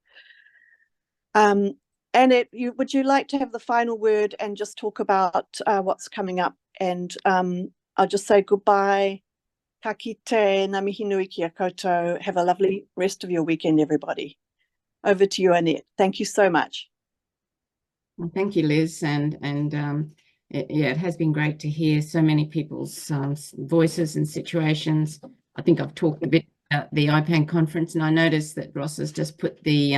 Annette, would you like to have the final word and just talk about what's coming up? And I'll just say goodbye. Ka kite, ngā mihi nui ki a koutou. Have a lovely rest of your weekend, everybody. Over to you, Annette. Thank you so much. Well, thank you, Liz. And it has been great to hear so many people's voices and situations. I think I've talked a bit about the IPAN conference, and I noticed that Ross has just put the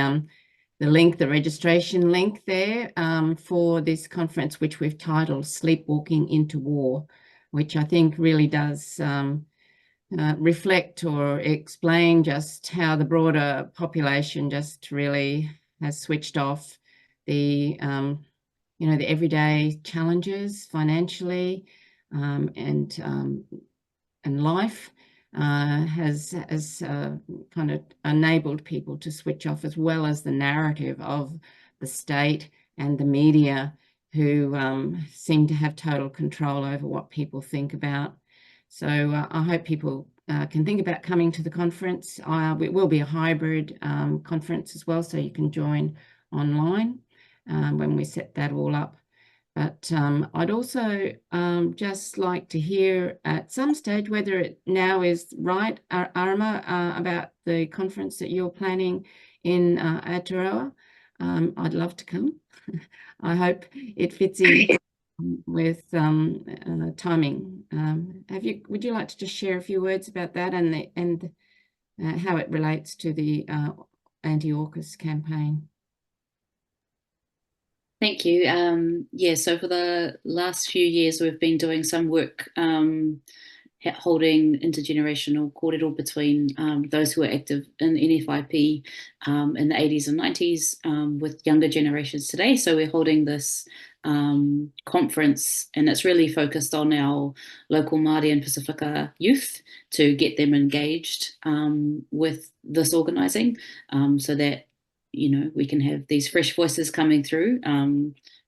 link, the registration link there for this conference, which we've titled Sleepwalking into War, which I think really does reflect or explain just how the broader population just really has switched off the you know, the everyday challenges financially and life has kind of enabled people to switch off, as well as the narrative of the state and the media, who seem to have total control over what people think about. So I hope people can think about coming to the conference. It will be a hybrid conference as well, so you can join online when we set that all up. But I'd also just like to hear at some stage whether it now is right, Arama, about the conference that you're planning in Aotearoa. I'd love to come. I hope it fits in with timing. Would you like to just share a few words about that and how it relates to the anti-AUKUS campaign? Thank you. Yeah, so for the last few years, we've been doing some work holding intergenerational kōrero between those who are active in NFIP in the 80s and 90s with younger generations today. So we're holding this conference, and it's really focused on our local Māori and Pasifika youth to get them engaged with this organising so that, you know, we can have these fresh voices coming through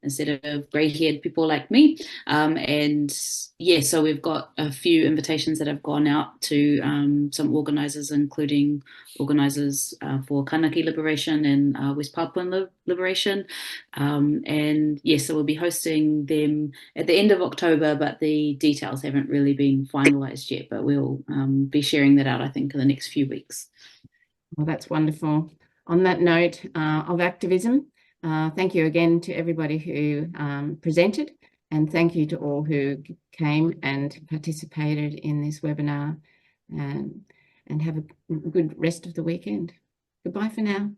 instead of grey-haired people like me. And yeah, so we've got a few invitations that have gone out to some organisers, including organisers for Kanaki Liberation and West Papuan Liberation. And yeah, so we'll be hosting them at the end of October, but the details haven't really been finalised yet, but we'll be sharing that out, I think, in the next few weeks. Well, that's wonderful. On that note of activism, thank you again to everybody who presented, and thank you to all who came and participated in this webinar, and have a good rest of the weekend. Goodbye for now.